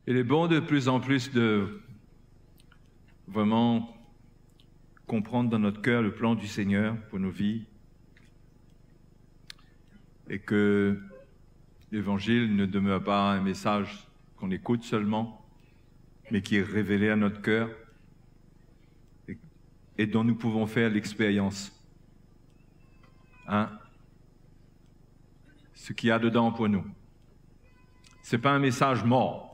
Il est bon de plus en plus de vraiment comprendre dans notre cœur le plan du Seigneur pour nos vies et que l'Évangile ne demeure pas un message qu'on écoute seulement, mais qui est révélé à notre cœur et dont nous pouvons faire l'expérience. Ce qu'il y a dedans pour nous. Ce n'est pas un message mort.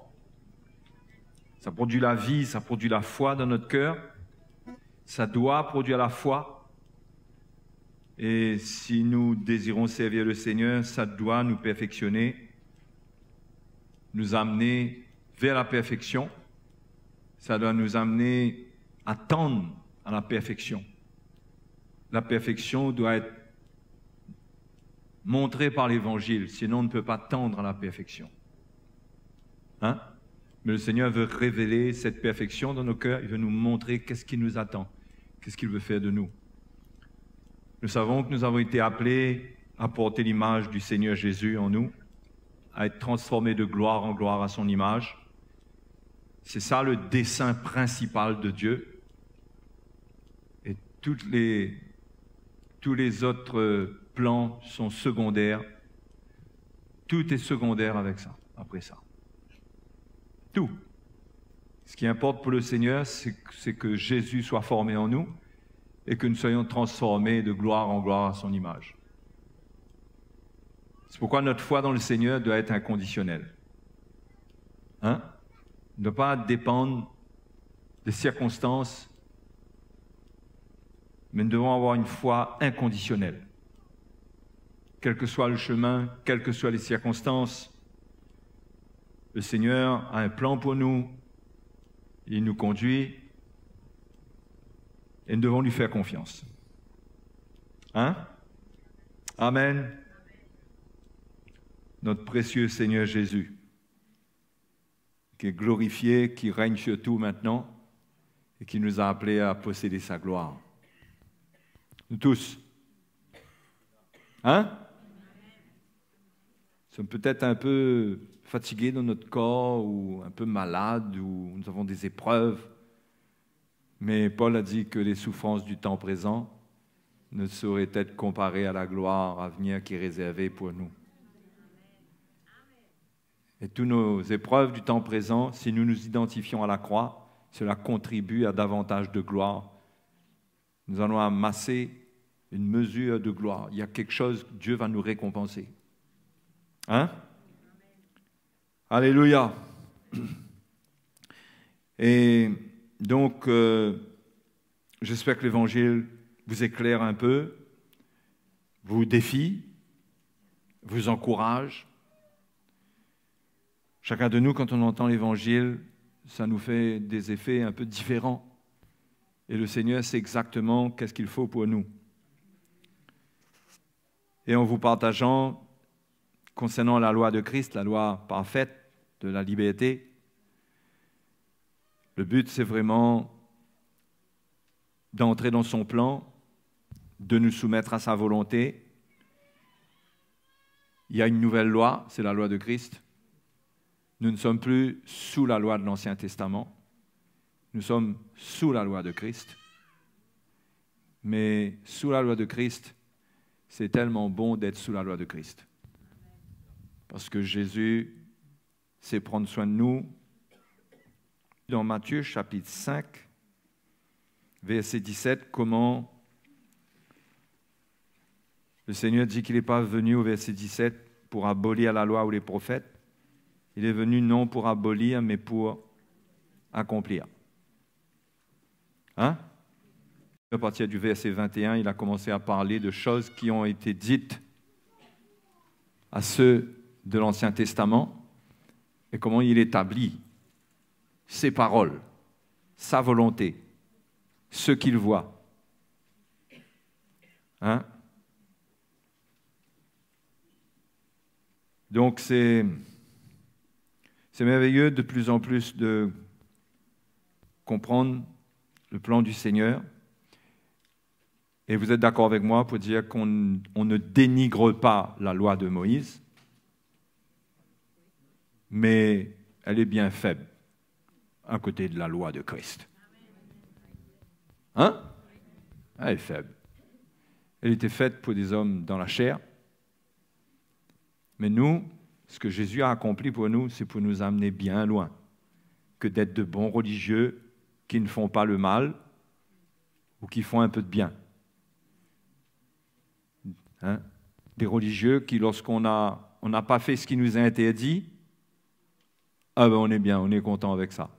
Ça produit la vie, ça produit la foi dans notre cœur. Ça doit produire la foi. Et si nous désirons servir le Seigneur, ça doit nous perfectionner, nous amener vers la perfection. Ça doit nous amener à tendre à la perfection. La perfection doit être montrée par l'Évangile, sinon on ne peut pas tendre à la perfection. Mais le Seigneur veut révéler cette perfection dans nos cœurs, il veut nous montrer qu'est-ce qui nous attend, qu'est-ce qu'il veut faire de nous. Nous savons que nous avons été appelés à porter l'image du Seigneur Jésus en nous, à être transformés de gloire en gloire à son image. C'est ça le dessein principal de Dieu. Et tous les autres plans sont secondaires. Tout est secondaire avec ça, après ça. Tout. Ce qui importe pour le Seigneur, c'est que Jésus soit formé en nous et que nous soyons transformés de gloire en gloire à son image. C'est pourquoi notre foi dans le Seigneur doit être inconditionnelle. Ne doit pas dépendre des circonstances, mais nous devons avoir une foi inconditionnelle. Quel que soit le chemin, quelles que soient les circonstances, le Seigneur a un plan pour nous, il nous conduit, et nous devons lui faire confiance. Amen. Notre précieux Seigneur Jésus, qui est glorifié, qui règne sur tout maintenant, et qui nous a appelés à posséder sa gloire. Nous tous. Nous sommes peut-être un peu fatigués dans notre corps, ou un peu malades, ou nous avons des épreuves. Mais Paul a dit que les souffrances du temps présent ne sauraient être comparées à la gloire à venir qui est réservée pour nous. Et toutes nos épreuves du temps présent, si nous nous identifions à la croix, cela contribue à davantage de gloire. Nous allons amasser une mesure de gloire. Il y a quelque chose, Dieu va nous récompenser. Alléluia. Et donc, j'espère que l'Évangile vous éclaire un peu, vous défie, vous encourage. Chacun de nous, quand on entend l'Évangile, ça nous fait des effets un peu différents. Et le Seigneur sait exactement qu'est-ce qu'il faut pour nous. Et en vous partageant concernant la loi de Christ, la loi parfaite de la liberté, le but, c'est vraiment d'entrer dans son plan, de nous soumettre à sa volonté. Il y a une nouvelle loi, c'est la loi de Christ. Nous ne sommes plus sous la loi de l'Ancien Testament. Nous sommes sous la loi de Christ. Mais sous la loi de Christ, c'est tellement bon d'être sous la loi de Christ. Parce que Jésus sait prendre soin de nous. Dans Matthieu chapitre 5, verset 17, comment le Seigneur dit qu'il n'est pas venu au verset 17 pour abolir la loi ou les prophètes. Il est venu non pour abolir, mais pour accomplir. À partir du verset 21, il a commencé à parler de choses qui ont été dites à ceux de l'Ancien Testament et comment il établit ses paroles, sa volonté, ce qu'il voit. Donc c'est merveilleux de plus en plus de comprendre le plan du Seigneur. Et vous êtes d'accord avec moi pour dire qu'on ne dénigre pas la loi de Moïse, mais elle est bien faible à côté de la loi de Christ. Hein? Elle est faible. Elle était faite pour des hommes dans la chair. Mais nous, ce que Jésus a accompli pour nous, c'est pour nous amener bien loin que d'être de bons religieux qui ne font pas le mal ou qui font un peu de bien. Hein? Des religieux qui, lorsqu'on n'a pas fait ce qui nous est interdit, ah ben on est bien, on est content avec ça.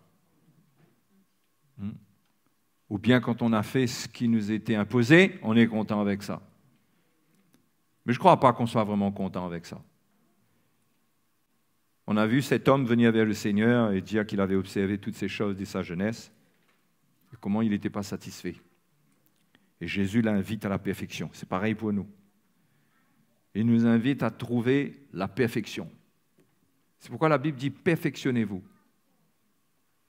Ou bien quand on a fait ce qui nous était imposé, on est content avec ça. Mais je ne crois pas qu'on soit vraiment content avec ça. On a vu cet homme venir vers le Seigneur et dire qu'il avait observé toutes ces choses de sa jeunesse et comment il n'était pas satisfait. Et Jésus l'invite à la perfection. C'est pareil pour nous. Il nous invite à trouver la perfection. C'est pourquoi la Bible dit « perfectionnez-vous ».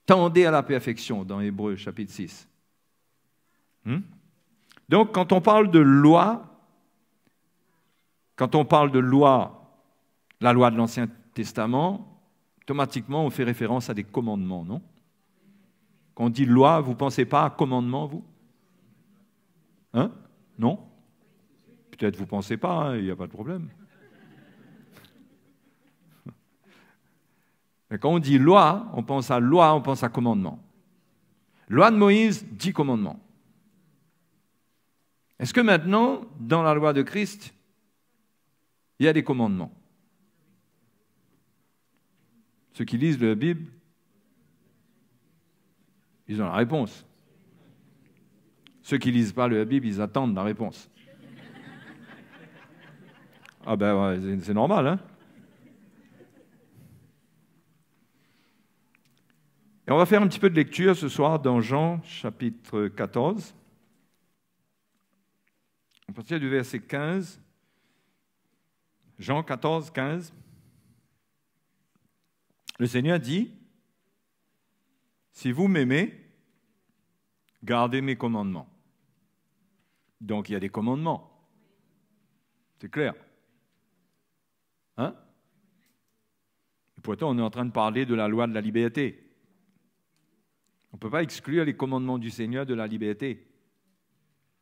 Tendez à la perfection dans Hébreux chapitre 6. Donc, quand on parle de loi, la loi de l'Ancien Testament, automatiquement, on fait référence à des commandements, non? Quand on dit loi, vous ne pensez pas à commandement, vous? Hein? Non? Peut-être vous ne pensez pas, il n'y a pas de problème. Mais quand on dit loi, on pense à commandement. Loi de Moïse, 10 commandements. Est-ce que maintenant, dans la loi de Christ, il y a des commandements? Ceux qui lisent la Bible, ils ont la réponse. Ceux qui ne lisent pas la Bible, ils attendent la réponse. Ah ben, ouais, c'est normal, hein? Et on va faire un petit peu de lecture ce soir dans Jean, chapitre 14. À partir du verset 15. Jean 14, 15. Le Seigneur dit, « Si vous m'aimez, gardez mes commandements. » Donc il y a des commandements. C'est clair. Hein? Et pourtant, on est en train de parler de la loi de la liberté. On ne peut pas exclure les commandements du Seigneur de la liberté.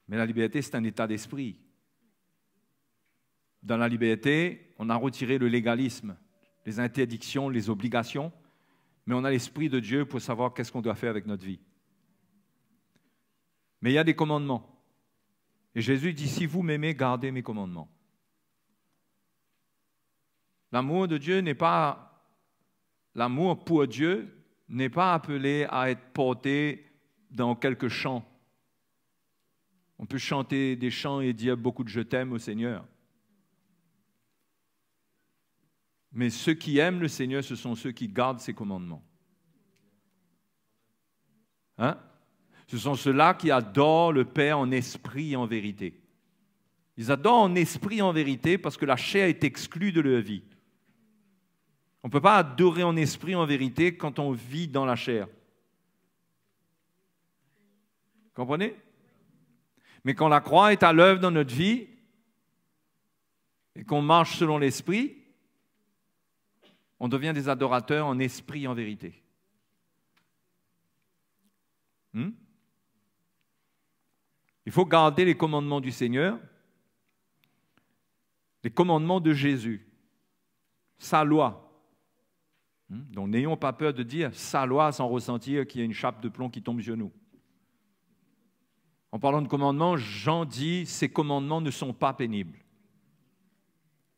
Mais la liberté, c'est un état d'esprit. Dans la liberté, on a retiré le légalisme, les interdictions, les obligations, mais on a l'Esprit de Dieu pour savoir qu'est-ce qu'on doit faire avec notre vie. Mais il y a des commandements. Et Jésus dit, si vous m'aimez, gardez mes commandements. L'amour de Dieu n'est pas... L'amour pour Dieu n'est pas appelé à être porté dans quelques chants. On peut chanter des chants et dire beaucoup de « je t'aime » au Seigneur. Mais ceux qui aiment le Seigneur, ce sont ceux qui gardent ses commandements. Hein? Ce sont ceux-là qui adorent le Père en esprit et en vérité. Ils adorent en esprit et en vérité parce que la chair est exclue de leur vie. On ne peut pas adorer en esprit et en vérité quand on vit dans la chair. Comprenez? Mais quand la croix est à l'œuvre dans notre vie et qu'on marche selon l'esprit, on devient des adorateurs en esprit et en vérité. Il faut garder les commandements du Seigneur, les commandements de Jésus, sa loi. Donc n'ayons pas peur de dire sa loi sans ressentir qu'il y a une chape de plomb qui tombe sur nous. En parlant de commandements, Jean dit ces commandements ne sont pas pénibles.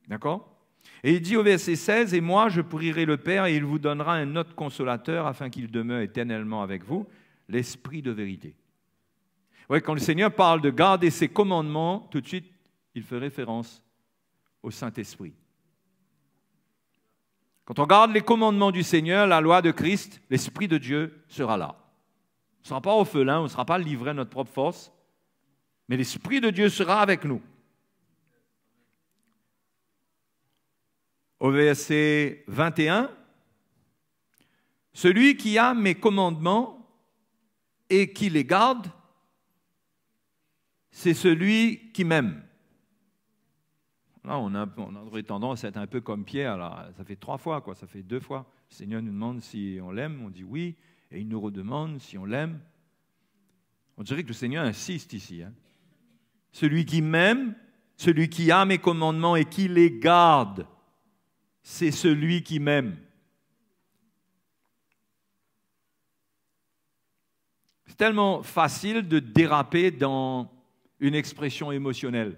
D'accord? Et il dit au verset 16, « Et moi, je prierai le Père, et il vous donnera un autre consolateur, afin qu'il demeure éternellement avec vous, l'Esprit de vérité. » Ouais, quand le Seigneur parle de garder ses commandements, tout de suite, il fait référence au Saint-Esprit. Quand on garde les commandements du Seigneur, la loi de Christ, l'Esprit de Dieu sera là. On ne sera pas orphelin, on ne sera pas livré à notre propre force, mais l'Esprit de Dieu sera avec nous. Au verset 21, « Celui qui a mes commandements et qui les garde, c'est celui qui m'aime. » Là, on aurait tendance à être un peu comme Pierre. Là. Ça fait 3 fois, quoi. Ça fait 2 fois. Le Seigneur nous demande si on l'aime, on dit oui, et il nous redemande si on l'aime. On dirait que le Seigneur insiste ici. Hein. Celui qui m'aime, celui qui a mes commandements et qui les garde, c'est celui qui m'aime. C'est tellement facile de déraper dans une expression émotionnelle.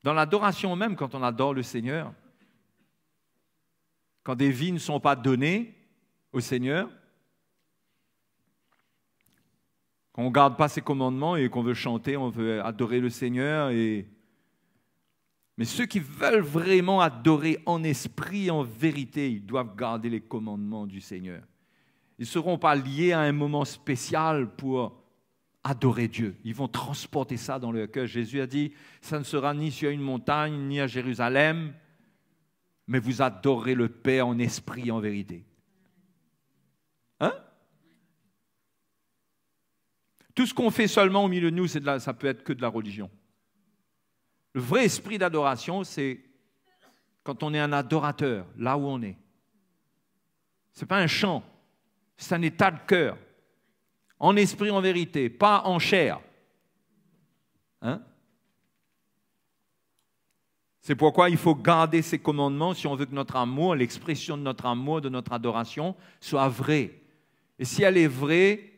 Dans l'adoration même, quand on adore le Seigneur, quand des vies ne sont pas données au Seigneur, quand on ne garde pas ses commandements et qu'on veut chanter, on veut adorer le Seigneur. Mais ceux qui veulent vraiment adorer en esprit, en vérité, ils doivent garder les commandements du Seigneur. Ils ne seront pas liés à un moment spécial pour adorer Dieu. Ils vont transporter ça dans leur cœur. Jésus a dit, ça ne sera ni sur une montagne, ni à Jérusalem, mais vous adorerez le Père en esprit et en vérité. Hein? Tout ce qu'on fait seulement au milieu de nous, ça peut être que de la religion. Le vrai esprit d'adoration, c'est quand on est un adorateur, là où on est. Ce n'est pas un chant, c'est un état de cœur. En esprit, en vérité, pas en chair. Hein? C'est pourquoi il faut garder ces commandements si on veut que notre amour, l'expression de notre amour, de notre adoration, soit vraie. Et si elle est vraie,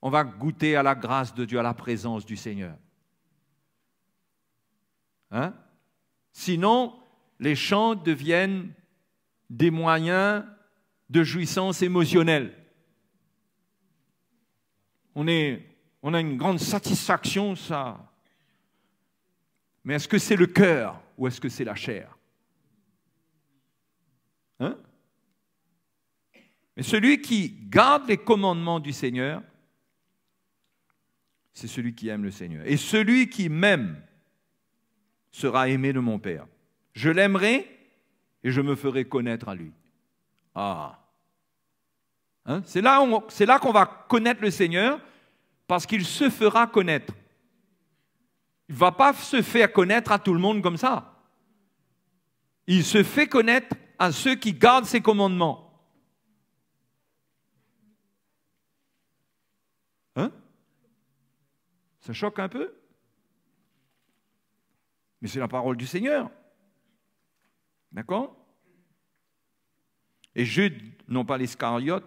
on va goûter à la grâce de Dieu, à la présence du Seigneur. Hein? Sinon, les chants deviennent des moyens de jouissance émotionnelle. On a une grande satisfaction, ça. Mais est-ce que c'est le cœur ou est-ce que c'est la chair? Hein? Mais celui qui garde les commandements du Seigneur, c'est celui qui aime le Seigneur. Et celui qui m'aime sera aimé de mon Père. Je l'aimerai et je me ferai connaître à lui. Ah! Hein? C'est là qu'on va connaître le Seigneur parce qu'il se fera connaître. Il ne va pas se faire connaître à tout le monde comme ça. Il se fait connaître à ceux qui gardent ses commandements. Hein? Ça choque un peu? Mais c'est la parole du Seigneur. D'accord? Et Jude, non pas l'Iscariote,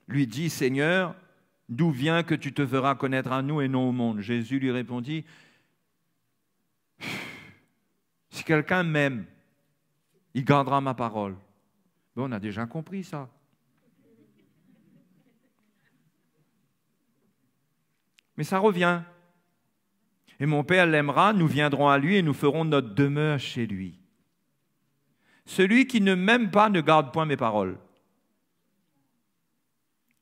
lui dit, Seigneur, d'où vient que tu te feras connaître à nous et non au monde? Jésus lui répondit, si quelqu'un m'aime, il gardera ma parole. Bon, on a déjà compris ça. Mais ça revient. Et mon Père l'aimera, nous viendrons à lui et nous ferons notre demeure chez lui. Celui qui ne m'aime pas ne garde point mes paroles.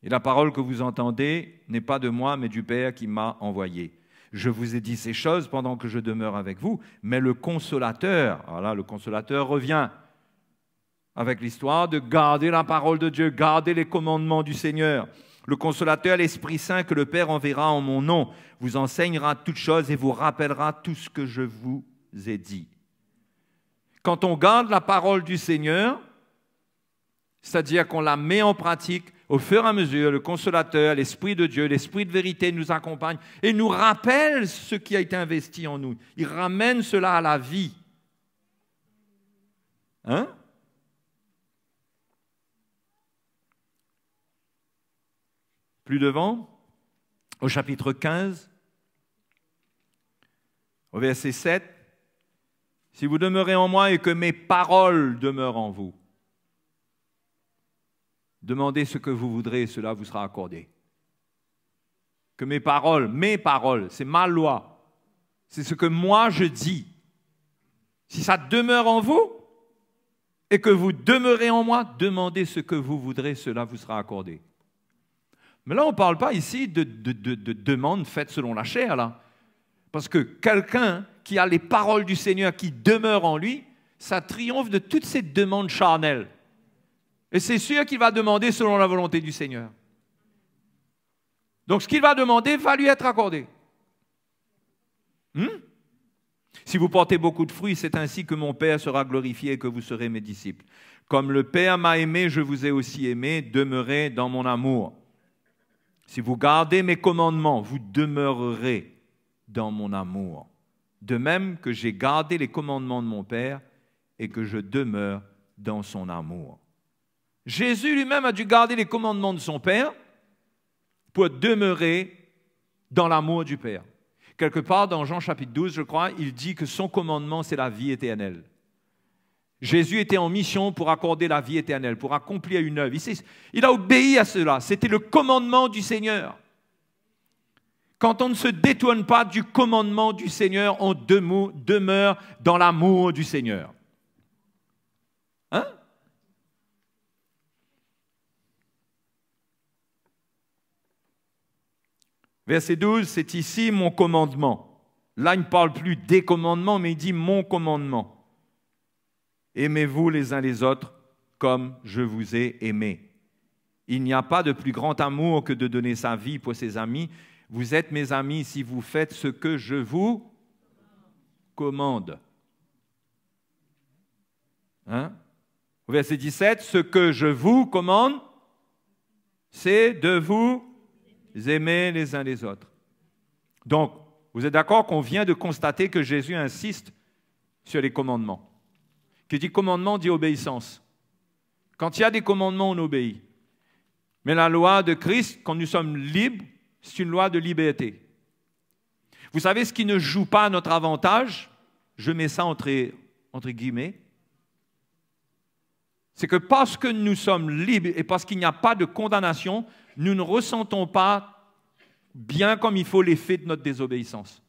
Et la parole que vous entendez n'est pas de moi, mais du Père qui m'a envoyé. Je vous ai dit ces choses pendant que je demeure avec vous, mais le Consolateur, voilà, le Consolateur revient avec l'histoire de garder la parole de Dieu, garder les commandements du Seigneur. Le Consolateur, l'Esprit Saint que le Père enverra en mon nom, vous enseignera toutes choses et vous rappellera tout ce que je vous ai dit. Quand on garde la parole du Seigneur, c'est-à-dire qu'on la met en pratique, au fur et à mesure, le Consolateur, l'Esprit de Dieu, l'Esprit de vérité nous accompagne et nous rappelle ce qui a été investi en nous. Il ramène cela à la vie. Hein? Plus devant, au chapitre 15, au verset 7, « Si vous demeurez en moi et que mes paroles demeurent en vous, demandez ce que vous voudrez et cela vous sera accordé. » Que mes paroles, c'est ma loi, c'est ce que moi je dis. Si ça demeure en vous et que vous demeurez en moi, demandez ce que vous voudrez, cela vous sera accordé. Mais là, on ne parle pas ici de demandes faites selon la chair, là. Parce que quelqu'un qui a les paroles du Seigneur qui demeurent en lui, ça triomphe de toutes ces demandes charnelles. Et c'est sûr qu'il va demander selon la volonté du Seigneur. Donc ce qu'il va demander va lui être accordé. Si vous portez beaucoup de fruits, c'est ainsi que mon Père sera glorifié et que vous serez mes disciples. Comme le Père m'a aimé, je vous ai aussi aimé, demeurez dans mon amour. Si vous gardez mes commandements, vous demeurerez dans mon amour. De même que j'ai gardé les commandements de mon Père et que je demeure dans son amour. Jésus lui-même a dû garder les commandements de son Père pour demeurer dans l'amour du Père. Quelque part dans Jean chapitre 12, je crois, il dit que son commandement, c'est la vie éternelle. Jésus était en mission pour accorder la vie éternelle, pour accomplir une œuvre. Il a obéi à cela. C'était le commandement du Seigneur. Quand on ne se détourne pas du commandement du Seigneur, on demeure dans l'amour du Seigneur. Hein? Verset 12, c'est ici mon commandement. Là, il ne parle plus des commandements, mais il dit mon commandement. Aimez-vous les uns les autres comme je vous ai aimés. Il n'y a pas de plus grand amour que de donner sa vie pour ses amis. Vous êtes mes amis si vous faites ce que je vous commande. Hein? Verset 17, ce que je vous commande, c'est de vous aimer les uns les autres. Donc, vous êtes d'accord qu'on vient de constater que Jésus insiste sur les commandements. Qui dit commandement dit obéissance. Quand il y a des commandements, on obéit. Mais la loi de Christ, quand nous sommes libres, c'est une loi de liberté. Vous savez ce qui ne joue pas à notre avantage, je mets ça entre guillemets, c'est que parce que nous sommes libres et parce qu'il n'y a pas de condamnation, nous ne ressentons pas bien comme il faut l'effet de notre désobéissance.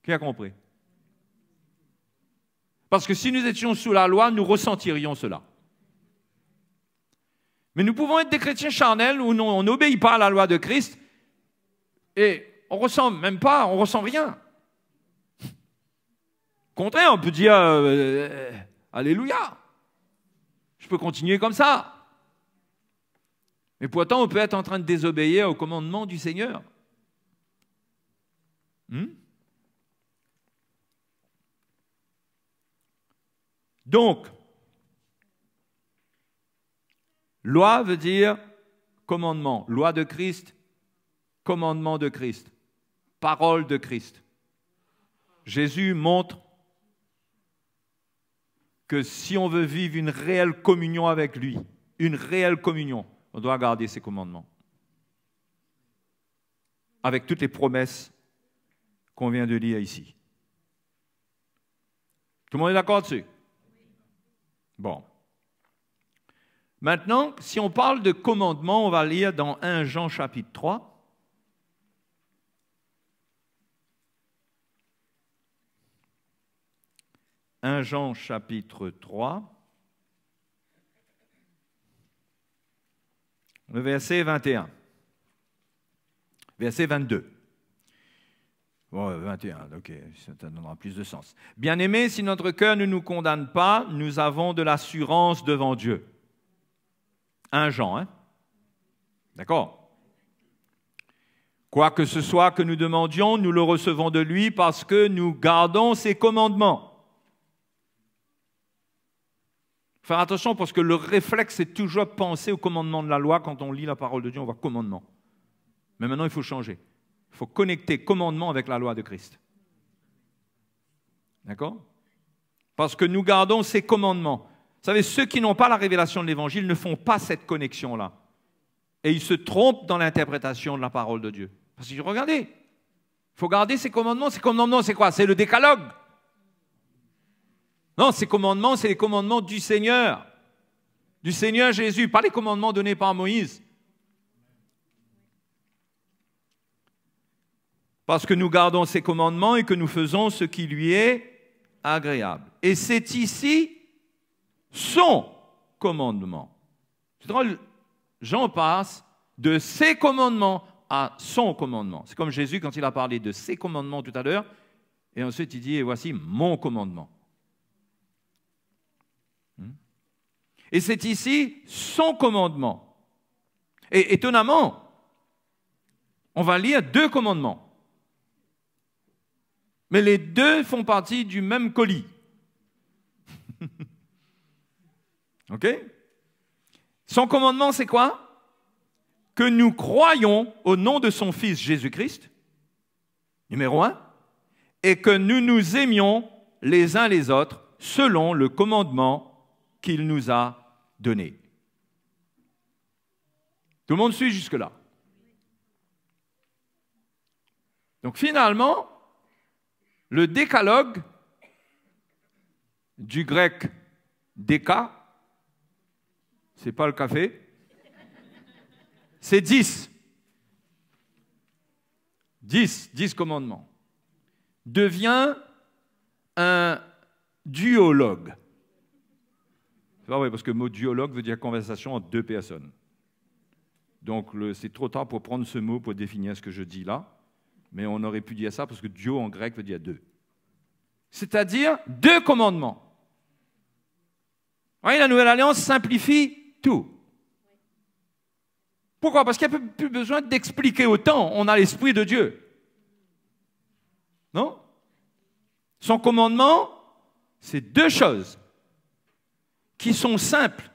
Qui a compris? Parce que si nous étions sous la loi, nous ressentirions cela. Mais nous pouvons être des chrétiens charnels où on n'obéit pas à la loi de Christ et on ne ressent même pas, on ne ressent rien. Au contraire, on peut dire Alléluia, je peux continuer comme ça. Mais pourtant, on peut être en train de désobéir au commandement du Seigneur. Donc, loi veut dire commandement. Loi de Christ, commandement de Christ, parole de Christ. Jésus montre que si on veut vivre une réelle communion avec lui, une réelle communion, on doit garder ses commandements. Avec toutes les promesses qu'on vient de lire ici. Tout le monde est d'accord dessus? Bon. Maintenant, si on parle de commandement, on va lire dans 1 Jean chapitre 3. « 1 Jean chapitre 3, le verset 21, verset 22. Bon, 21, ok, ça donnera plus de sens. « Bien-aimés, si notre cœur ne nous condamne pas, nous avons de l'assurance devant Dieu. » 1 Jean, hein? D'accord? « Quoi que ce soit que nous demandions, nous le recevons de lui parce que nous gardons ses commandements. » Faire attention parce que le réflexe, c'est toujours penser au commandement de la loi. Quand on lit la parole de Dieu, on voit commandement. Mais maintenant, il faut changer. Il faut connecter commandement avec la loi de Christ. D'accord? Parce que nous gardons ces commandements. Vous savez, ceux qui n'ont pas la révélation de l'Évangile ne font pas cette connexion-là. Et ils se trompent dans l'interprétation de la parole de Dieu. Parce que regardez, il faut garder ces commandements. Ces commandements, c'est quoi? C'est le décalogue. Non, ces commandements, c'est les commandements du Seigneur Jésus, pas les commandements donnés par Moïse. Parce que nous gardons ses commandements et que nous faisons ce qui lui est agréable. Et c'est ici son commandement. C'est drôle, Jean passe de ses commandements à son commandement. C'est comme Jésus quand il a parlé de ses commandements tout à l'heure, et ensuite il dit, et voici mon commandement. Et c'est ici son commandement. Et étonnamment, on va lire deux commandements. mais les deux font partie du même colis. OK? Son commandement, c'est quoi? Que nous croyons au nom de son Fils Jésus-Christ, numéro 1, et que nous nous aimions les uns les autres selon le commandement qu'il nous a donné. Tout le monde suit jusque-là? Donc finalement, le décalogue, du grec déca, c'est pas le café, c'est 10. 10 commandements. Devient un duologue. C'est pas vrai, parce que le mot duologue veut dire conversation entre deux personnes. Donc c'est trop tard pour prendre ce mot pour définir ce que je dis là, mais on aurait pu dire ça parce que duo en grec veut dire deux. C'est-à-dire 2 commandements. Vous voyez, la Nouvelle Alliance simplifie tout. Pourquoi? Parce qu'il n'y a plus besoin d'expliquer autant. On a l'Esprit de Dieu. Non? Son commandement, c'est 2 choses qui sont simples.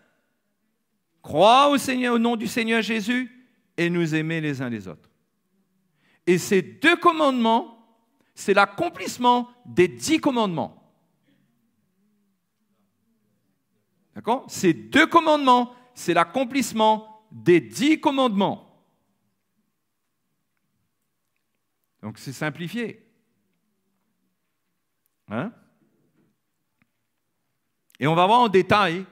Croire au Seigneur, au nom du Seigneur Jésus et nous aimer les uns les autres. Et ces 2 commandements, c'est l'accomplissement des 10 commandements. D'accord? Ces 2 commandements, c'est l'accomplissement des 10 commandements. Donc c'est simplifié. Hein? Et on va voir en détail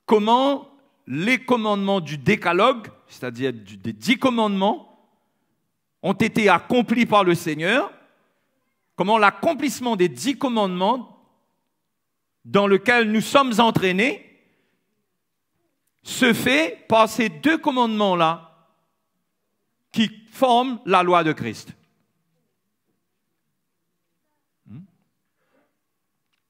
comment les commandements du décalogue, c'est-à-dire des 10 commandements, ont été accomplis par le Seigneur, comment l'accomplissement des 10 commandements dans lequel nous sommes entraînés se fait par ces 2 commandements-là qui forment la loi de Christ.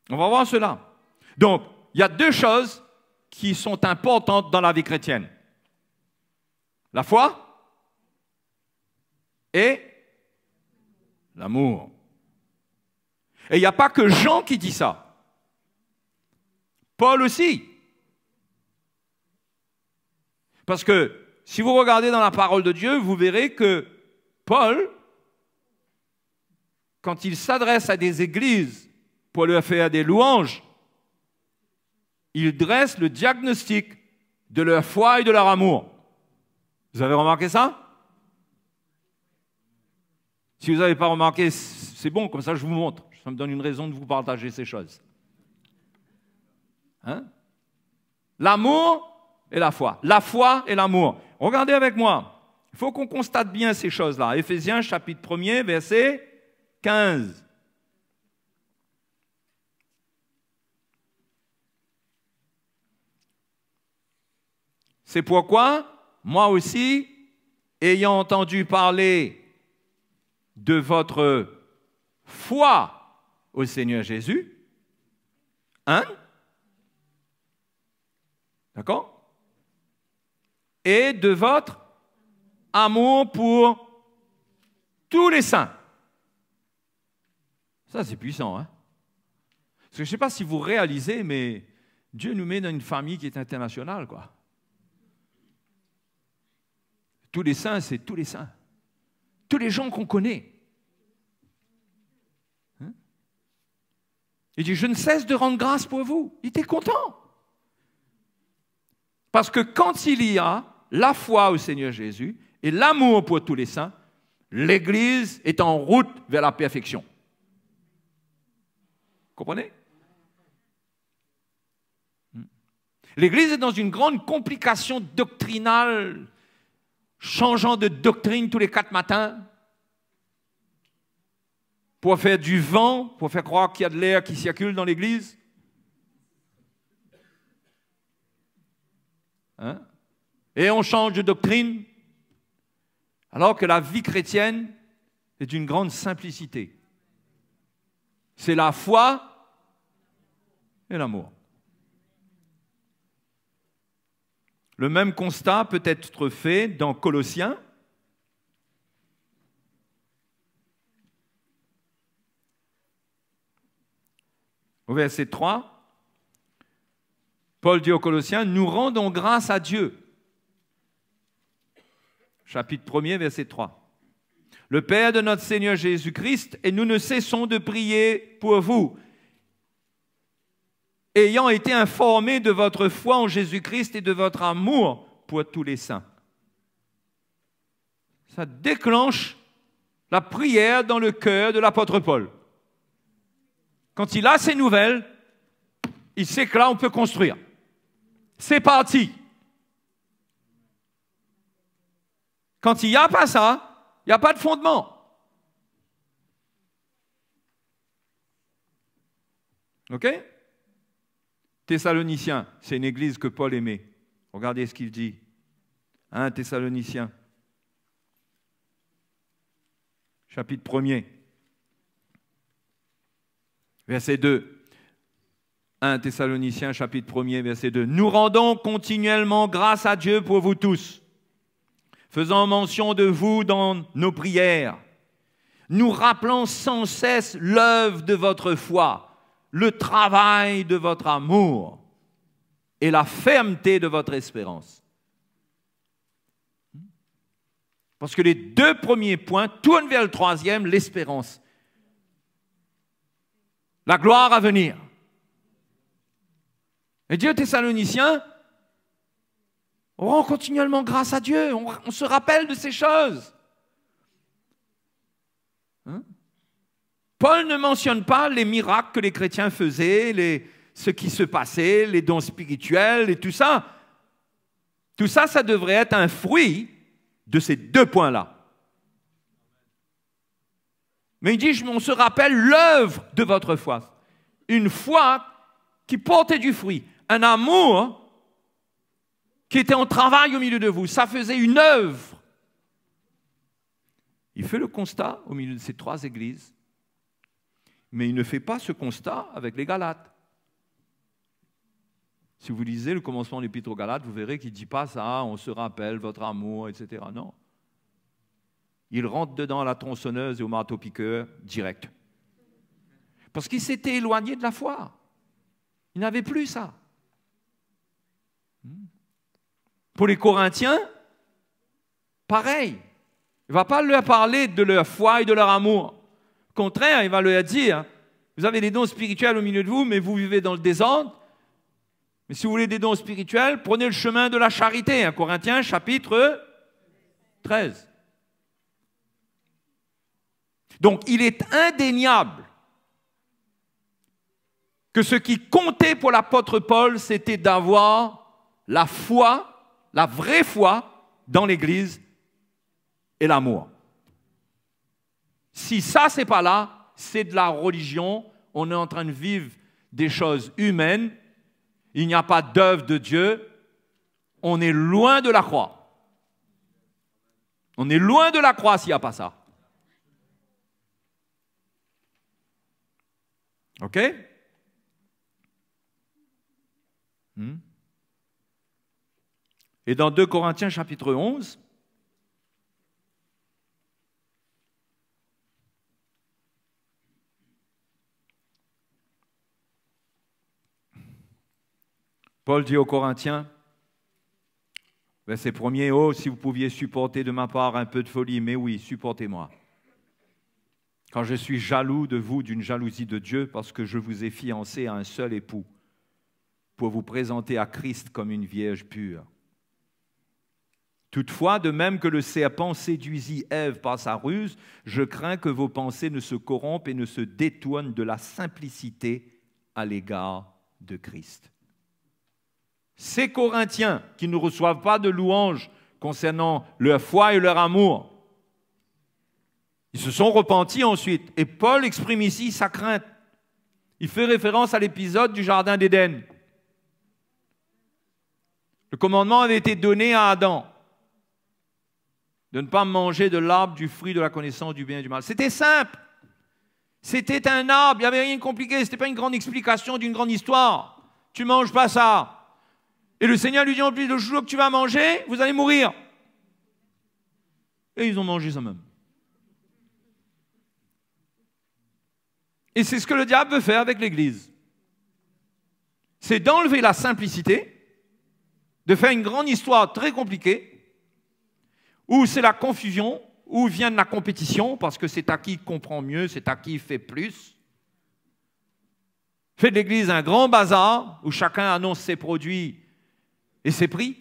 On va voir cela. Donc, il y a 2 choses qui sont importantes dans la vie chrétienne. La foi et l'amour. Et il n'y a pas que Jean qui dit ça. Paul aussi. Parce que si vous regardez dans la parole de Dieu, vous verrez que Paul, quand il s'adresse à des églises pour leur faire des louanges, il dresse le diagnostic de leur foi et de leur amour. Vous avez remarqué ça? Si vous n'avez pas remarqué, c'est bon, comme ça je vous montre. Ça me donne une raison de vous partager ces choses. Hein? L'amour et la foi. La foi et l'amour. Regardez avec moi. Il faut qu'on constate bien ces choses-là. Éphésiens chapitre 1er, verset 15. C'est pourquoi, moi aussi, ayant entendu parler de votre foi au Seigneur Jésus, hein? D'accord? Et de votre amour pour tous les saints. Ça, c'est puissant, hein? Parce que je ne sais pas si vous réalisez, mais Dieu nous met dans une famille qui est internationale, quoi. Tous les saints, c'est tous les saints. Tous les gens qu'on connaît. Hein? Il dit, je ne cesse de rendre grâce pour vous. Il était content. Parce que quand il y a la foi au Seigneur Jésus et l'amour pour tous les saints, l'Église est en route vers la perfection. Vous comprenez? L'Église est dans une grande complication doctrinale, changeant de doctrine tous les 4 matins pour faire du vent, pour faire croire qu'il y a de l'air qui circule dans l'Église. Hein? Et on change de doctrine, alors que la vie chrétienne est d'une grande simplicité. C'est la foi et l'amour. Le même constat peut être fait dans Au verset 3, Paul dit aux Colossiens, nous rendons grâce à Dieu. Chapitre 1er, verset 3. Le Père de notre Seigneur Jésus-Christ, et nous ne cessons de prier pour vous, ayant été informés de votre foi en Jésus-Christ et de votre amour pour tous les saints. Ça déclenche la prière dans le cœur de l'apôtre Paul. Quand il a ces nouvelles, il sait que là, on peut construire. C'est parti. Quand il n'y a pas ça, il n'y a pas de fondement. OK? Thessaloniciens, c'est une église que Paul aimait. Regardez ce qu'il dit. 1 Thessaloniciens, chapitre 1er, verset 2. 1 Thessaloniciens, chapitre 1er, verset 2. Nous rendons continuellement grâce à Dieu pour vous tous, faisant mention de vous dans nos prières, nous rappelant sans cesse l'œuvre de votre foi, le travail de votre amour et la fermeté de votre espérance. Parce que les deux premiers points tournent vers le troisième, l'espérance. La gloire à venir. Et Dieu Thessaloniciens, on rend continuellement grâce à Dieu, on se rappelle de ces choses. Hein? Paul ne mentionne pas les miracles que les chrétiens faisaient, ce qui se passait, les dons spirituels et tout ça. Tout ça, ça devrait être un fruit de ces deux points-là. Mais il dit, on se rappelle l'œuvre de votre foi. Une foi qui portait du fruit. Un amour qui était en travail au milieu de vous. Ça faisait une œuvre. Il fait le constat au milieu de ces trois églises, mais il ne fait pas ce constat avec les Galates. Si vous lisez le commencement de l'Épître aux Galates, vous verrez qu'il ne dit pas ça, on se rappelle votre amour, etc. Non. Il rentre dedans à la tronçonneuse et au marteau-piqueur direct. Parce qu'il s'était éloigné de la foi. Il n'avait plus ça. Pour les Corinthiens, pareil. Il ne va pas leur parler de leur foi et de leur amour. Au contraire, il va leur dire, vous avez des dons spirituels au milieu de vous, mais vous vivez dans le désordre. Mais si vous voulez des dons spirituels, prenez le chemin de la charité. Corinthiens, chapitre 13. Donc, il est indéniable que ce qui comptait pour l'apôtre Paul, c'était d'avoir la foi, la vraie foi dans l'Église et l'amour. Si ça, c'est pas là, c'est de la religion. On est en train de vivre des choses humaines. Il n'y a pas d'œuvre de Dieu. On est loin de la croix. On est loin de la croix s'il n'y a pas ça. OK? Et dans 2 Corinthiens chapitre 11, Paul dit aux Corinthiens, verset 1er, « Oh, si vous pouviez supporter de ma part un peu de folie, mais oui, supportez-moi. Quand je suis jaloux de vous d'une jalousie de Dieu, parce que je vous ai fiancé à un seul époux, pour vous présenter à Christ comme une vierge pure. Toutefois, de même que le serpent séduisit Ève par sa ruse, je crains que vos pensées ne se corrompent et ne se détournent de la simplicité à l'égard de Christ. » Ces Corinthiens qui ne reçoivent pas de louanges concernant leur foi et leur amour, ils se sont repentis ensuite. Et Paul exprime ici sa crainte. Il fait référence à l'épisode du Jardin d'Éden. Le commandement avait été donné à Adam de ne pas manger de l'arbre du fruit de la connaissance du bien et du mal. C'était simple. C'était un arbre, il n'y avait rien de compliqué. Ce n'était pas une grande explication d'une grande histoire. Tu ne manges pas ça. Et le Seigneur lui dit en plus, le jour que tu vas manger, vous allez mourir. Et ils ont mangé ça même. Et c'est ce que le diable veut faire avec l'Église. c'est d'enlever la simplicité, de faire une grande histoire très compliquée, où c'est la confusion, où vient de la compétition, parce que c'est à qui comprend mieux, c'est à qui fait plus. Fait de l'Église un grand bazar, où chacun annonce ses produits et ses prix.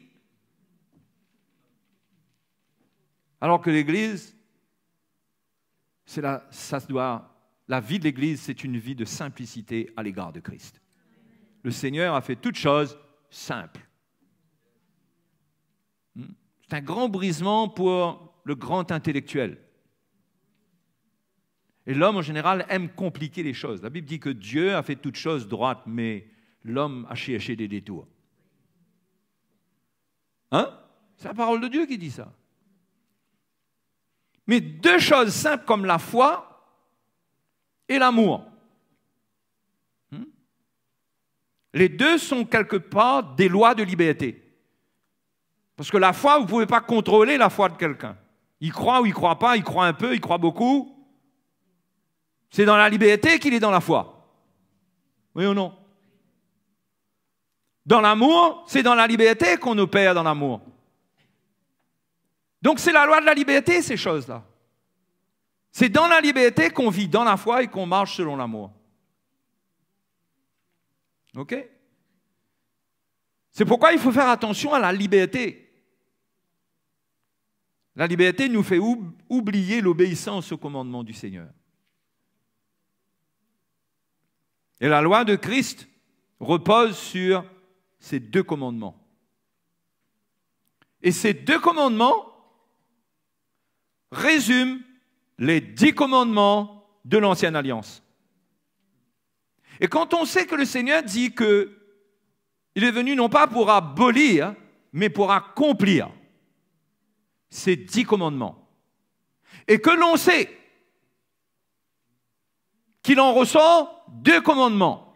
Alors que l'Église, la vie de l'Église, c'est une vie de simplicité à l'égard de Christ. Le Seigneur a fait toutes choses simples. C'est un grand brisement pour le grand intellectuel. Et l'homme, en général, aime compliquer les choses. La Bible dit que Dieu a fait toutes choses droites, mais l'homme a cherché des détours. Hein? C'est la parole de Dieu qui dit ça. Mais deux choses simples comme la foi et l'amour. Les deux sont quelque part des lois de liberté. Parce que la foi, vous ne pouvez pas contrôler la foi de quelqu'un. Il croit ou il ne croit pas, il croit un peu, il croit beaucoup. C'est dans la liberté qu'il est dans la foi. Oui ou non? Dans l'amour, c'est dans la liberté qu'on opère dans l'amour. Donc c'est la loi de la liberté, ces choses-là. C'est dans la liberté qu'on vit dans la foi et qu'on marche selon l'amour. OK? C'est pourquoi il faut faire attention à la liberté. La liberté nous fait oublier l'obéissance au commandement du Seigneur. Et la loi de Christ repose sur ces deux commandements. Et ces deux commandements résument les 10 commandements de l'Ancienne Alliance. Et quand on sait que le Seigneur dit qu'il est venu non pas pour abolir, mais pour accomplir ces 10 commandements, et que l'on sait qu'il en ressort 2 commandements,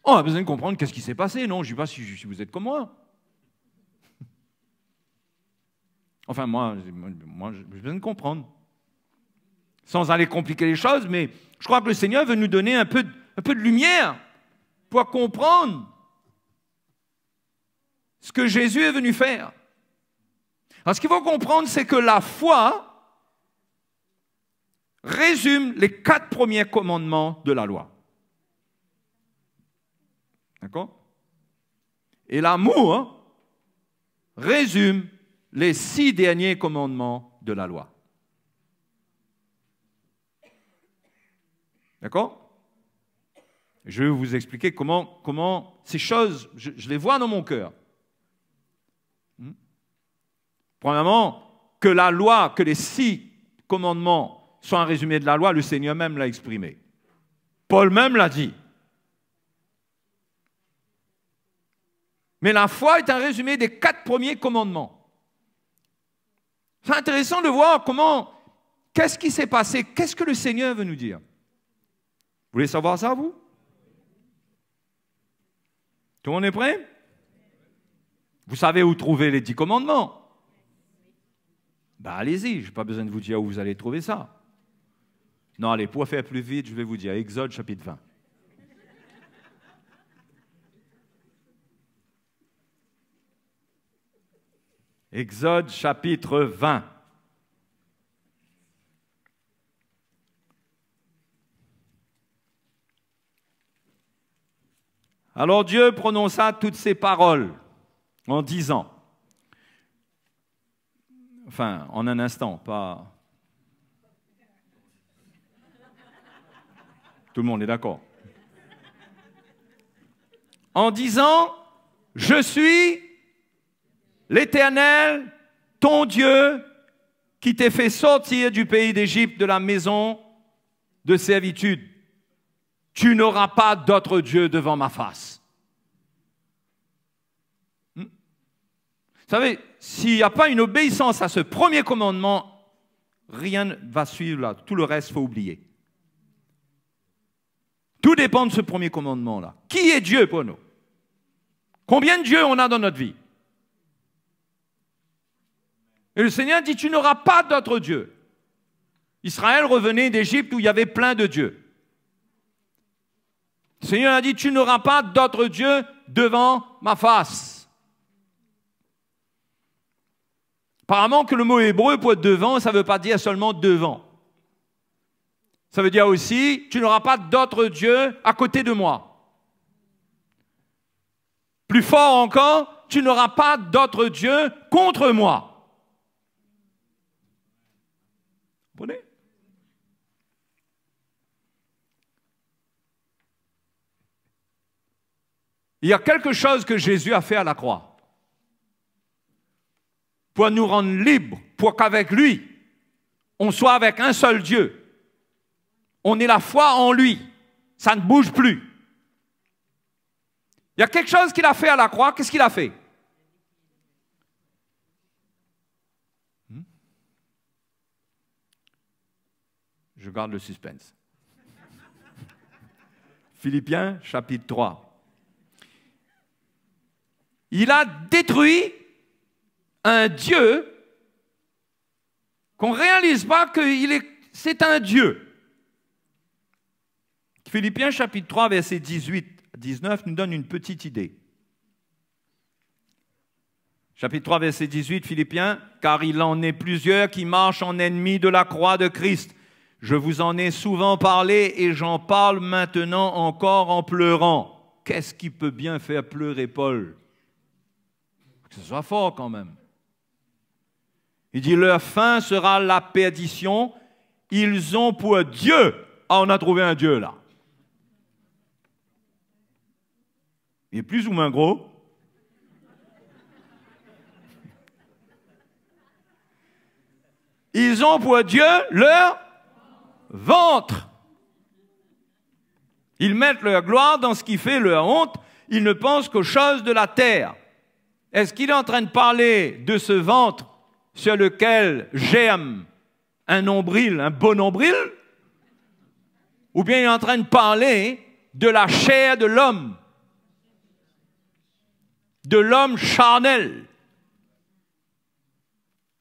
on a besoin de comprendre qu'est-ce qui s'est passé, non? Je ne sais pas si vous êtes comme moi. Enfin, moi j'ai besoin de comprendre. Sans aller compliquer les choses, mais je crois que le Seigneur veut nous donner un peu de lumière pour comprendre ce que Jésus est venu faire. Alors, ce qu'il faut comprendre, c'est que la foi résume les 4 premiers commandements de la loi. D'accord? Et l'amour résume les 6 derniers commandements de la loi. D'accord? Je vais vous expliquer comment ces choses, je les vois dans mon cœur. Premièrement, que la loi, que les 6 commandements soient un résumé de la loi, le Seigneur même l'a exprimé. Paul même l'a dit. Mais la foi est un résumé des 4 premiers commandements. C'est intéressant de voir qu'est-ce qui s'est passé, qu'est-ce que le Seigneur veut nous dire. Vous voulez savoir ça, vous? Tout le monde est prêt? Vous savez où trouver les 10 commandements? Ben allez-y, je n'ai pas besoin de vous dire où vous allez trouver ça. Non, allez, pour faire plus vite, je vais vous dire Exode chapitre 20. Exode chapitre 20. Alors Dieu prononça toutes ces paroles en disant, enfin, en un instant, pas... Tout le monde est d'accord. En disant, je suis l'Éternel, ton Dieu, qui t'ai fait sortir du pays d'Égypte, de la maison de servitude. Tu n'auras pas d'autre Dieu devant ma face. Vous savez, s'il n'y a pas une obéissance à ce premier commandement, rien ne va suivre là. Tout le reste, il faut oublier. Tout dépend de ce premier commandement-là. Qui est Dieu pour nous? Combien de dieux on a dans notre vie? Et le Seigneur dit, tu n'auras pas d'autre Dieu. Israël revenait d'Égypte où il y avait plein de dieux. Le Seigneur a dit, tu n'auras pas d'autre Dieu devant ma face. Apparemment que le mot hébreu pour devant, ça ne veut pas dire seulement devant. Ça veut dire aussi, tu n'auras pas d'autre Dieu à côté de moi. Plus fort encore, tu n'auras pas d'autre Dieu contre moi. Vous comprenez? Il y a quelque chose que Jésus a fait à la croix pour nous rendre libres, pour qu'avec lui, on soit avec un seul Dieu. On ait la foi en lui. Ça ne bouge plus. Il y a quelque chose qu'il a fait à la croix. Qu'est-ce qu'il a fait? Je garde le suspense. Philippiens, chapitre 3. Il a détruit un Dieu qu'on ne réalise pas que c'est un Dieu. Philippiens chapitre 3, versets 18 à 19 nous donne une petite idée. Chapitre 3, verset 18, Philippiens, « Car il en est plusieurs qui marchent en ennemis de la croix de Christ. Je vous en ai souvent parlé et j'en parle maintenant encore en pleurant. » Qu'est-ce qui peut bien faire pleurer Paul? Que ce soit fort quand même. Il dit, « Leur fin sera la perdition. Ils ont pour Dieu. » Ah, on a trouvé un Dieu là. Il est plus ou moins gros. Ils ont pour Dieu leur ventre. Ils mettent leur gloire dans ce qui fait leur honte. Ils ne pensent qu'aux choses de la terre. Est-ce qu'il est en train de parler de ce ventre sur lequel germe un nombril, un beau nombril? Ou bien il est en train de parler de la chair de l'homme charnel,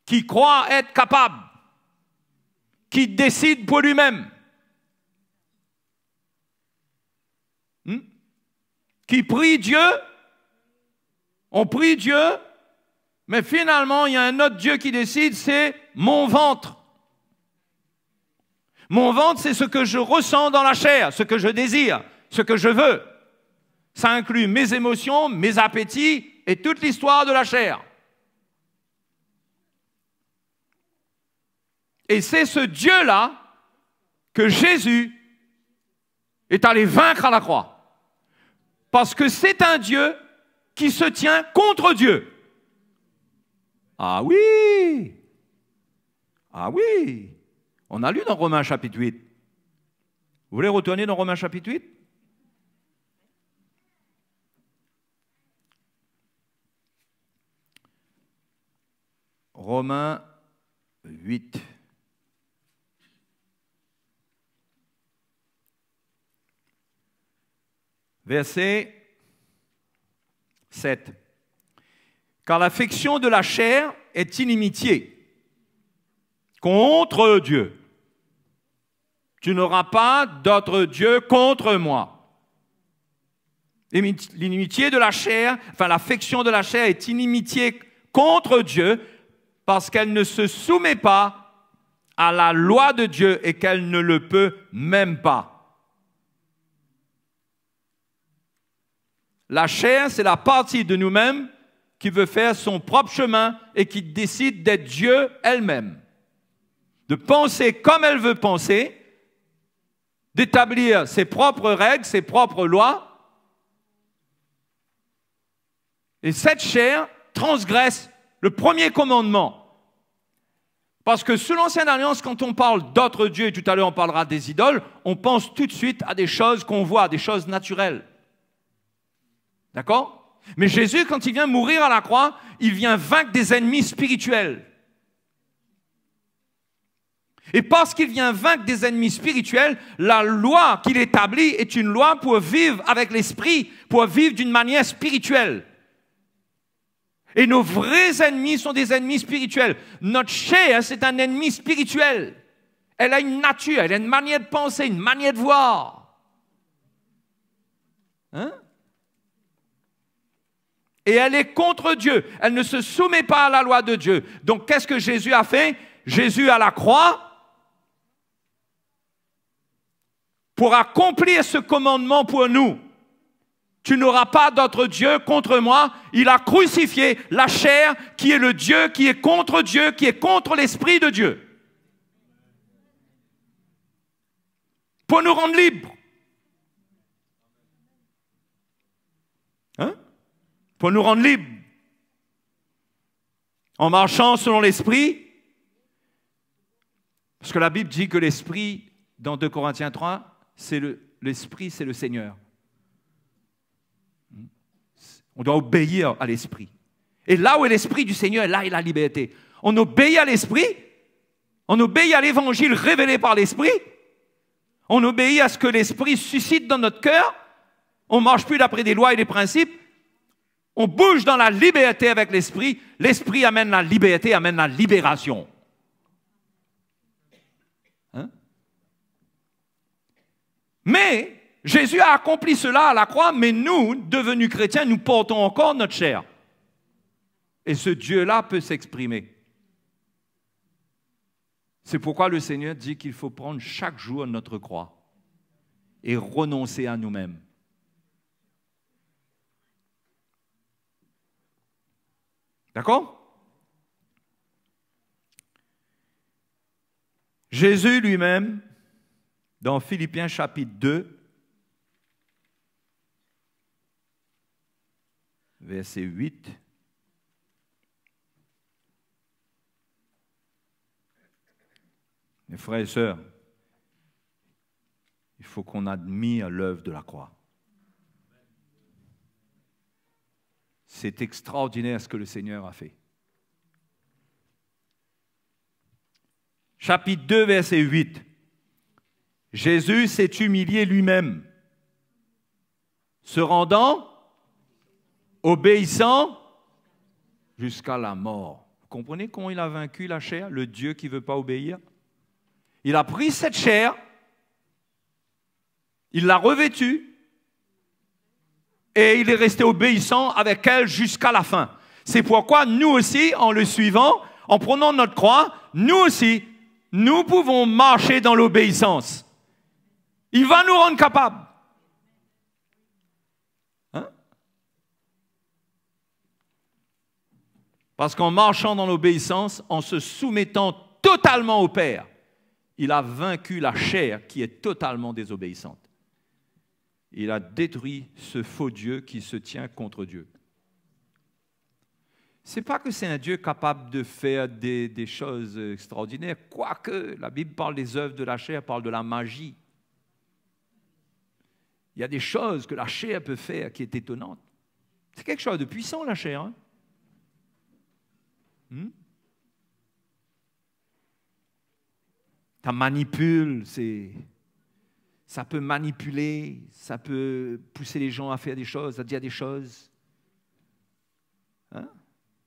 qui croit être capable, qui décide pour lui-même, qui prie Dieu, on prie Dieu, mais finalement il y a un autre Dieu qui décide, c'est mon ventre. Mon ventre, c'est ce que je ressens dans la chair, ce que je désire, ce que je veux. Ça inclut mes émotions, mes appétits et toute l'histoire de la chair. Et c'est ce Dieu-là que Jésus est allé vaincre à la croix. Parce que c'est un Dieu qui se tient contre Dieu. Ah oui! Ah oui! On a lu dans Romains chapitre 8. Vous voulez retourner dans Romains chapitre 8? Romains 8. Verset 7. Car l'affection de la chair est inimitié contre Dieu. Tu n'auras pas d'autre Dieu contre moi. L'inimitié de la chair, l'affection de la chair est inimitié contre Dieu parce qu'elle ne se soumet pas à la loi de Dieu et qu'elle ne le peut même pas. La chair, c'est la partie de nous-mêmes qui veut faire son propre chemin et qui décide d'être Dieu elle-même. De penser comme elle veut penser, d'établir ses propres règles, ses propres lois. Et cette chair transgresse le premier commandement. Parce que sous l'Ancienne Alliance, quand on parle d'autres dieux, et tout à l'heure on parlera des idoles, on pense tout de suite à des choses qu'on voit, des choses naturelles. D'accord? Mais Jésus, quand il vient mourir à la croix, il vient vaincre des ennemis spirituels. Et parce qu'il vient vaincre des ennemis spirituels, la loi qu'il établit est une loi pour vivre avec l'esprit, pour vivre d'une manière spirituelle. Et nos vrais ennemis sont des ennemis spirituels. Notre chair, c'est un ennemi spirituel. Elle a une nature, elle a une manière de penser, une manière de voir. Hein? et elle est contre Dieu. Elle ne se soumet pas à la loi de Dieu. Donc, qu'est-ce que Jésus a fait? Jésus, à la croix, pour accomplir ce commandement pour nous, tu n'auras pas d'autre Dieu contre moi. Il a crucifié la chair qui est le Dieu, qui est contre l'Esprit de Dieu. Pour nous rendre libres. Hein? Pour nous rendre libres. En marchant selon l'Esprit. Parce que la Bible dit que l'Esprit, dans 2 Corinthiens 3, l'Esprit, c'est le Seigneur. On doit obéir à l'Esprit. Et là où est l'Esprit du Seigneur, là est la liberté. On obéit à l'Esprit, on obéit à l'Évangile révélé par l'Esprit, on obéit à ce que l'Esprit suscite dans notre cœur, on ne marche plus d'après des lois et des principes, on bouge dans la liberté avec l'Esprit, l'Esprit amène la liberté, amène la libération. Hein? Mais Jésus a accompli cela à la croix, mais nous, devenus chrétiens, nous portons encore notre chair. Et ce Dieu-là peut s'exprimer. C'est pourquoi le Seigneur dit qu'il faut prendre chaque jour notre croix et renoncer à nous-mêmes. D'accord? Jésus lui-même, dans Philippiens chapitre 2, verset 8. Mes frères et sœurs, il faut qu'on admire l'œuvre de la croix. C'est extraordinaire ce que le Seigneur a fait. Chapitre 2, verset 8. Jésus s'est humilié lui-même, se rendant obéissant jusqu'à la mort. Vous comprenez comment il a vaincu la chair, le Dieu qui ne veut pas obéir? Il a pris cette chair, il l'a revêtue et il est resté obéissant avec elle jusqu'à la fin. C'est pourquoi nous aussi, en le suivant, en prenant notre croix, nous aussi, nous pouvons marcher dans l'obéissance. Il va nous rendre capables. Parce qu'en marchant dans l'obéissance, en se soumettant totalement au Père, il a vaincu la chair qui est totalement désobéissante. Il a détruit ce faux Dieu qui se tient contre Dieu. Ce n'est pas que c'est un Dieu capable de faire des choses extraordinaires, quoique la Bible parle des œuvres de la chair, parle de la magie. Il y a des choses que la chair peut faire qui est étonnante. C'est quelque chose de puissant, la chair. Hein? Ça manipule, ça peut manipuler, ça peut pousser les gens à faire des choses, à dire des choses. Hein?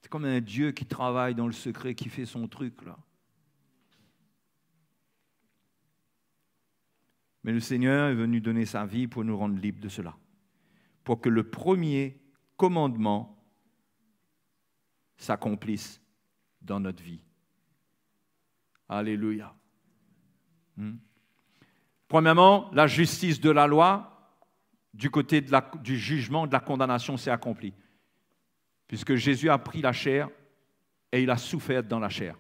C'est comme un Dieu qui travaille dans le secret, qui fait son truc, là. Mais le Seigneur est venu donner sa vie pour nous rendre libres de cela. Pour que le premier commandement s'accomplisse dans notre vie. Alléluia. Premièrement, la justice de la loi, du côté du jugement, de la condamnation, s'est accomplie. Puisque Jésus a pris la chair et il a souffert dans la chair.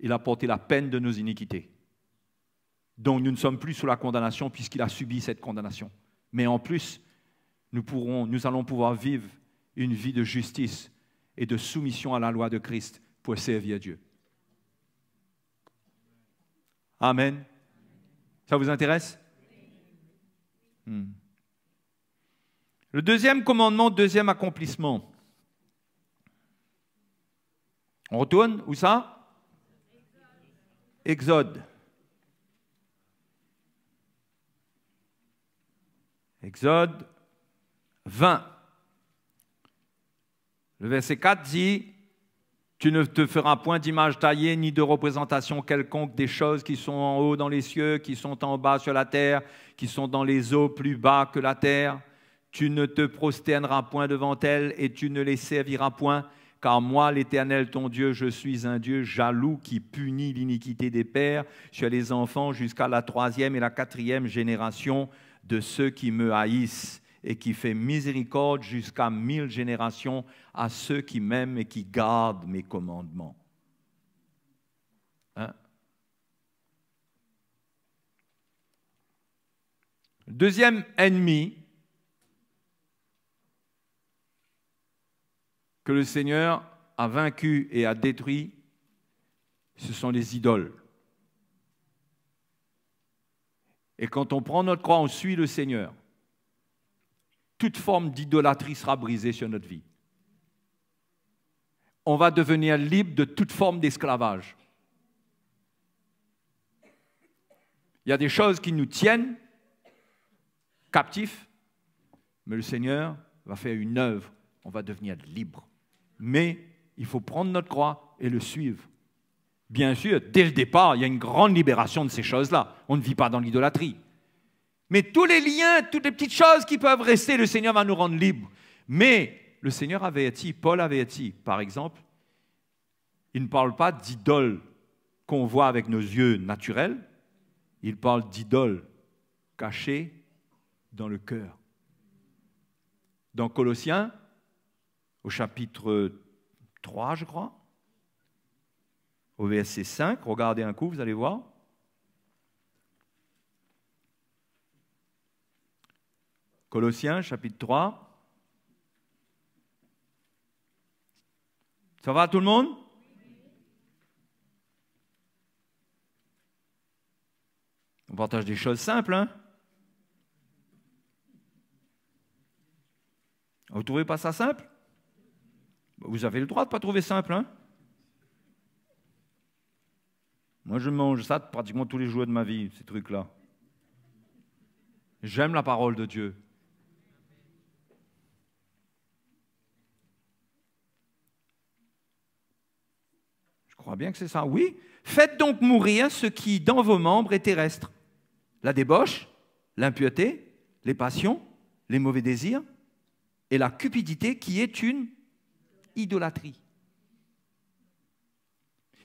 Il a porté la peine de nos iniquités. Donc nous ne sommes plus sous la condamnation puisqu'il a subi cette condamnation. Mais en plus, nous allons pouvoir vivre une vie de justice et de soumission à la loi de Christ pour servir Dieu. Amen. Ça vous intéresse? Le deuxième commandement, deuxième accomplissement. On retourne, où ça? Exode. Exode 20. Le verset 4 dit, « Tu ne te feras point d'image taillée, ni de représentation quelconque des choses qui sont en haut dans les cieux, qui sont en bas sur la terre, qui sont dans les eaux plus bas que la terre. Tu ne te prosterneras point devant elles et tu ne les serviras point, car moi, l'Éternel, ton Dieu, je suis un Dieu jaloux qui punit l'iniquité des pères sur les enfants jusqu'à la 3e et la 4e génération de ceux qui me haïssent et qui fait miséricorde jusqu'à 1000 générations à ceux qui m'aiment et qui gardent mes commandements. Hein? Deuxième ennemi que le Seigneur a vaincu et a détruit, ce sont les idoles. Et quand on prend notre croix, on suit le Seigneur, toute forme d'idolâtrie sera brisée sur notre vie. On va devenir libre de toute forme d'esclavage. Il y a des choses qui nous tiennent captifs, mais le Seigneur va faire une œuvre, on va devenir libre. Mais il faut prendre notre croix et le suivre. Bien sûr, dès le départ, il y a une grande libération de ces choses-là. On ne vit pas dans l'idolâtrie. Mais tous les liens, toutes les petites choses qui peuvent rester, le Seigneur va nous rendre libres. Mais le Seigneur avertit, Paul avertit, par exemple, il ne parle pas d'idoles qu'on voit avec nos yeux naturels, il parle d'idoles cachées dans le cœur. Dans Colossiens, au chapitre 3, je crois, au verset 5, regardez un coup, vous allez voir. Colossiens, chapitre 3. Ça va tout le monde? On partage des choses simples, hein? Vous ne trouvez pas ça simple? Vous avez le droit de ne pas trouver simple, hein? Moi, je mange ça pratiquement tous les jours de ma vie, ces trucs-là. J'aime la parole de Dieu. Je crois bien que c'est ça. Oui. Faites donc mourir ce qui, dans vos membres, est terrestre. La débauche, l'impureté, les passions, les mauvais désirs et la cupidité qui est une idolâtrie.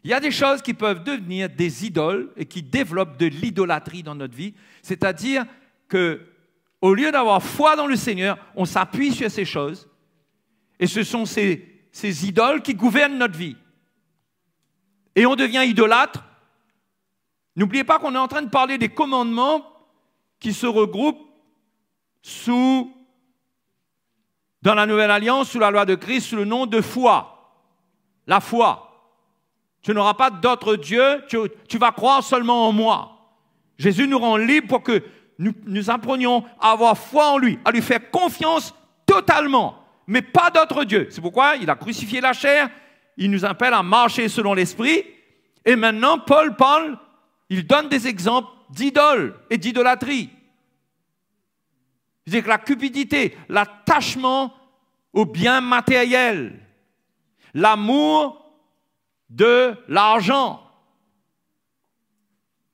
Il y a des choses qui peuvent devenir des idoles et qui développent de l'idolâtrie dans notre vie. C'est-à-dire qu'au lieu d'avoir foi dans le Seigneur, on s'appuie sur ces choses et ce sont ces idoles qui gouvernent notre vie. Et on devient idolâtre. N'oubliez pas qu'on est en train de parler des commandements qui se regroupent dans la Nouvelle Alliance, sous la loi de Christ, sous le nom de foi. La foi. Tu n'auras pas d'autre Dieu, tu vas croire seulement en moi. Jésus nous rend libres pour que nous apprenions à avoir foi en lui, à lui faire confiance totalement, mais pas d'autre Dieu. C'est pourquoi il a crucifié la chair, il nous appelle à marcher selon l'esprit, et maintenant Paul parle, il donne des exemples d'idoles et d'idolâtrie. C'est que la cupidité, l'attachement aux biens matériels, l'amour de l'argent.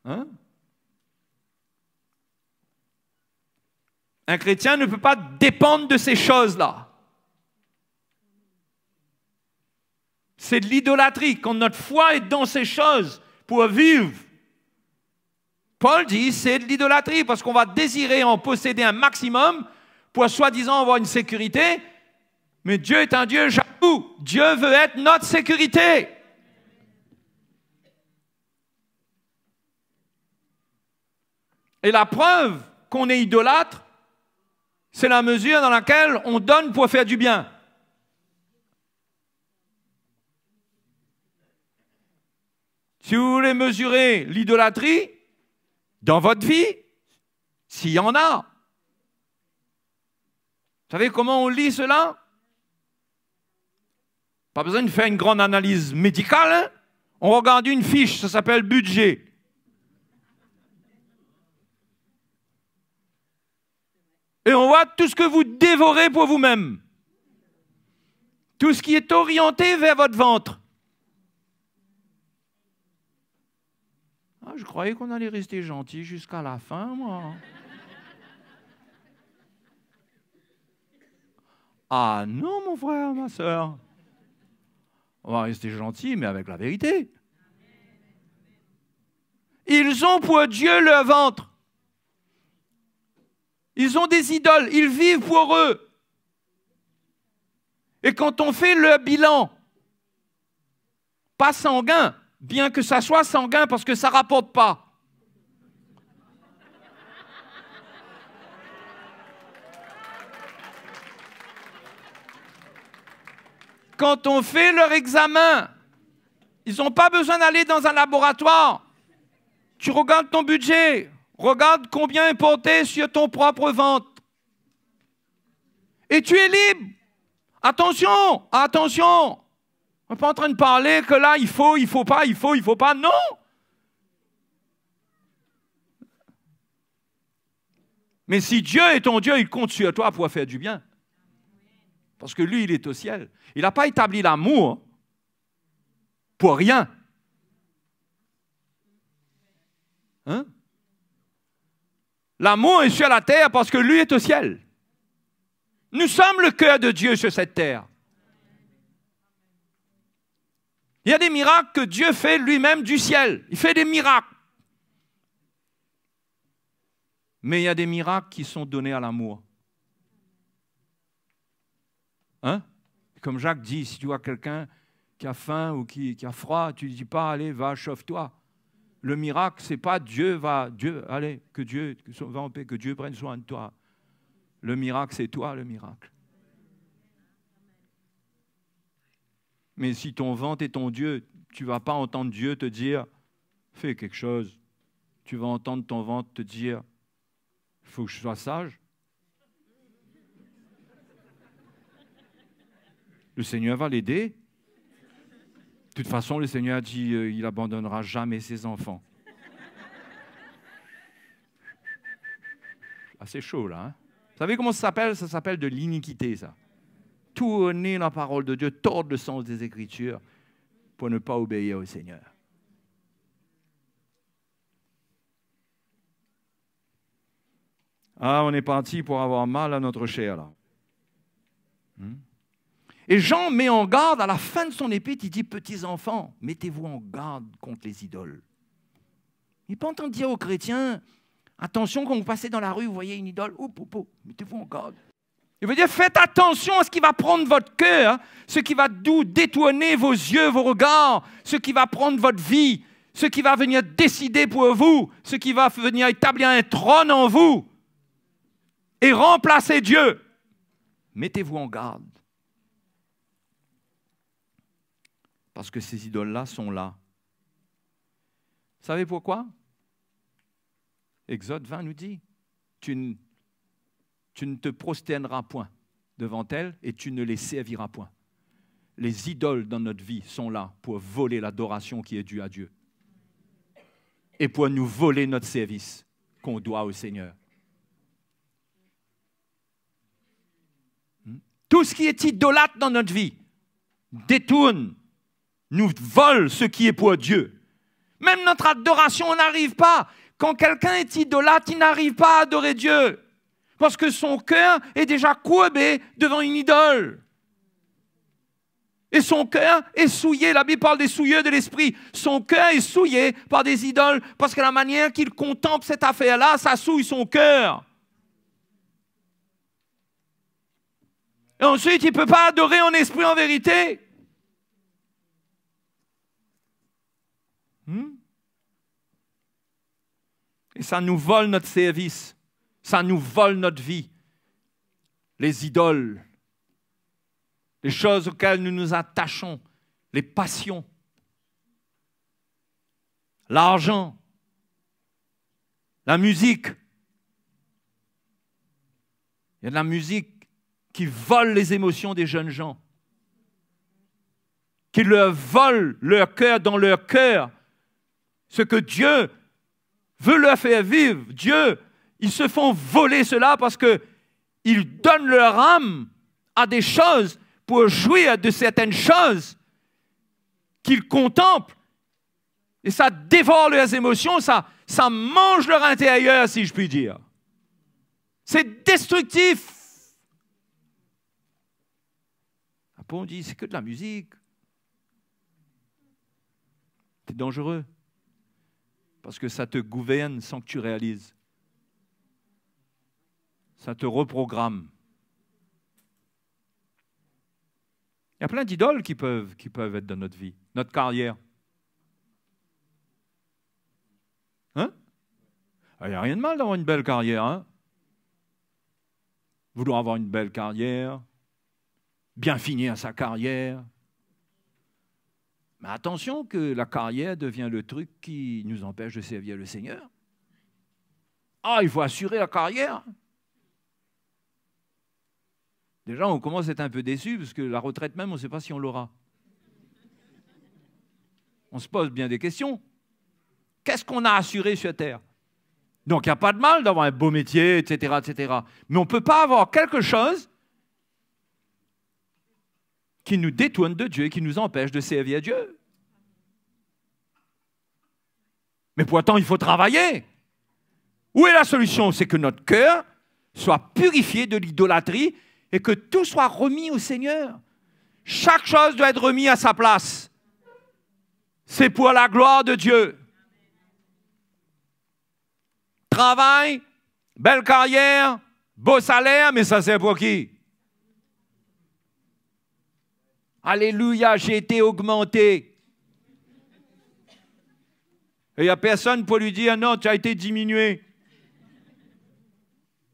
Hein? Un chrétien ne peut pas dépendre de ces choses-là. C'est de l'idolâtrie. Quand notre foi est dans ces choses pour vivre, Paul dit c'est de l'idolâtrie parce qu'on va désirer en posséder un maximum pour soi-disant avoir une sécurité, mais Dieu est un Dieu jaloux. Dieu veut être notre sécurité. Et la preuve qu'on est idolâtre, c'est la mesure dans laquelle on donne pour faire du bien. Si vous voulez mesurer l'idolâtrie dans votre vie, s'il y en a, vous savez comment on lit cela? Pas besoin de faire une grande analyse médicale, hein? On regarde une fiche, ça s'appelle budget. Et on voit tout ce que vous dévorez pour vous-même. Tout ce qui est orienté vers votre ventre. Ah, je croyais qu'on allait rester gentil jusqu'à la fin, moi. Ah non, mon frère, ma soeur. On va rester gentil, mais avec la vérité. Ils ont pour Dieu le ventre. Ils ont des idoles. Ils vivent pour eux. Et quand on fait le bilan, pas sanguin, bien que ça soit sanguin parce que ça ne rapporte pas. Quand on fait leur examen, ils n'ont pas besoin d'aller dans un laboratoire. Tu regardes ton budget, regarde combien est porté sur ton propre ventre. Et tu es libre. Attention, attention. On n'est pas en train de parler que là, il faut pas. Non. Mais si Dieu est ton Dieu, il compte sur toi pour faire du bien. Parce que lui, il est au ciel. Il n'a pas établi l'amour pour rien. Hein? L'amour est sur la terre parce que lui est au ciel. Nous sommes le cœur de Dieu sur cette terre. Il y a des miracles que Dieu fait lui-même du ciel. Il fait des miracles. Mais il y a des miracles qui sont donnés à l'amour. Hein? Comme Jacques dit, si tu vois quelqu'un qui a faim ou qui a froid, tu ne dis pas, allez, va, chauffe-toi. Le miracle, ce n'est pas Dieu, allez, que Dieu va en paix, que Dieu prenne soin de toi. Le miracle, c'est toi, le miracle. Mais si ton ventre est ton Dieu, tu ne vas pas entendre Dieu te dire, fais quelque chose. Tu vas entendre ton ventre te dire, il faut que je sois sage. Le Seigneur va l'aider. De toute façon, le Seigneur a dit il n'abandonnera jamais ses enfants. Ah, c'est chaud, là. Hein? Vous savez comment ça s'appelle? Ça s'appelle de l'iniquité, ça. Tourner la parole de Dieu, tordre le sens des Écritures pour ne pas obéir au Seigneur. Ah, on est parti pour avoir mal à notre chair, là. Et Jean met en garde, à la fin de son épître, il dit, petits enfants, mettez-vous en garde contre les idoles. Il n'est pas en train de dire aux chrétiens, attention, quand vous passez dans la rue, vous voyez une idole, mettez-vous en garde. Il veut dire, faites attention à ce qui va prendre votre cœur, ce qui va détourner vos yeux, vos regards, ce qui va prendre votre vie, ce qui va venir décider pour vous, ce qui va venir établir un trône en vous et remplacer Dieu. Mettez-vous en garde. Parce que ces idoles-là sont là. Vous savez pourquoi? Exode 20 nous dit, tu ne te prosterneras point devant elles et tu ne les serviras point. Les idoles dans notre vie sont là pour voler l'adoration qui est due à Dieu et pour nous voler notre service qu'on doit au Seigneur. Tout ce qui est idolâtre dans notre vie détourne, nous vole ce qui est pour Dieu. Même notre adoration n'arrive pas. Quand quelqu'un est idolâtre, il n'arrive pas à adorer Dieu. Parce que son cœur est déjà courbé devant une idole. Et son cœur est souillé. La Bible parle des souillures de l'esprit. Son cœur est souillé par des idoles parce que la manière qu'il contemple cette affaire-là, ça souille son cœur. Et ensuite, il ne peut pas adorer en esprit, en vérité. Et ça nous vole notre service. Ça nous vole notre vie. Les idoles, les choses auxquelles nous nous attachons, les passions, l'argent, la musique. Il y a de la musique qui vole les émotions des jeunes gens, qui leur vole leur cœur dans leur cœur, ce que Dieu veut leur faire vivre. Dieu, ils se font voler cela parce qu'ils donnent leur âme à des choses pour jouir de certaines choses qu'ils contemplent. Et ça dévore leurs émotions, ça mange leur intérieur, si je puis dire. C'est destructif. Après, on dit, c'est que de la musique. C'est dangereux. Parce que ça te gouverne sans que tu réalises. Ça te reprogramme. Il y a plein d'idoles qui peuvent être dans notre vie, notre carrière. Hein? Il n'y a rien de mal d'avoir une belle carrière. Hein? Vouloir avoir une belle carrière, bien finir sa carrière. Mais attention que la carrière devient le truc qui nous empêche de servir le Seigneur. Ah, il faut assurer la carrière. Déjà, on commence à être un peu déçus parce que la retraite même, on ne sait pas si on l'aura. On se pose bien des questions. Qu'est-ce qu'on a assuré sur Terre? Donc, il n'y a pas de mal d'avoir un beau métier, etc., etc. Mais on ne peut pas avoir quelque chose qui nous détourne de Dieu et qui nous empêche de servir Dieu. Mais pourtant, il faut travailler. Où est la solution? C'est que notre cœur soit purifié de l'idolâtrie et que tout soit remis au Seigneur. Chaque chose doit être remise à sa place. C'est pour la gloire de Dieu. Travail, belle carrière, beau salaire, mais ça c'est pour qui? Alléluia, j'ai été augmenté. Et il n'y a personne pour lui dire non, tu as été diminué.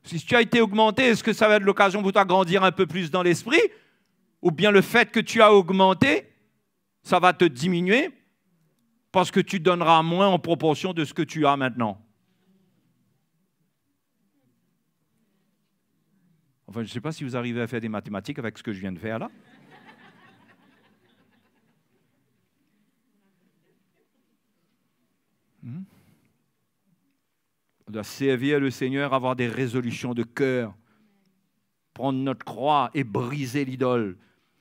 Si tu as été augmenté, est-ce que ça va être l'occasion pour toi de grandir un peu plus dans l'esprit? Ou bien le fait que tu as augmenté, ça va te diminuer parce que tu donneras moins en proportion de ce que tu as maintenant? Enfin, je ne sais pas si vous arrivez à faire des mathématiques avec ce que je viens de faire là. On doit servir le Seigneur, avoir des résolutions de cœur, prendre notre croix et briser l'idole.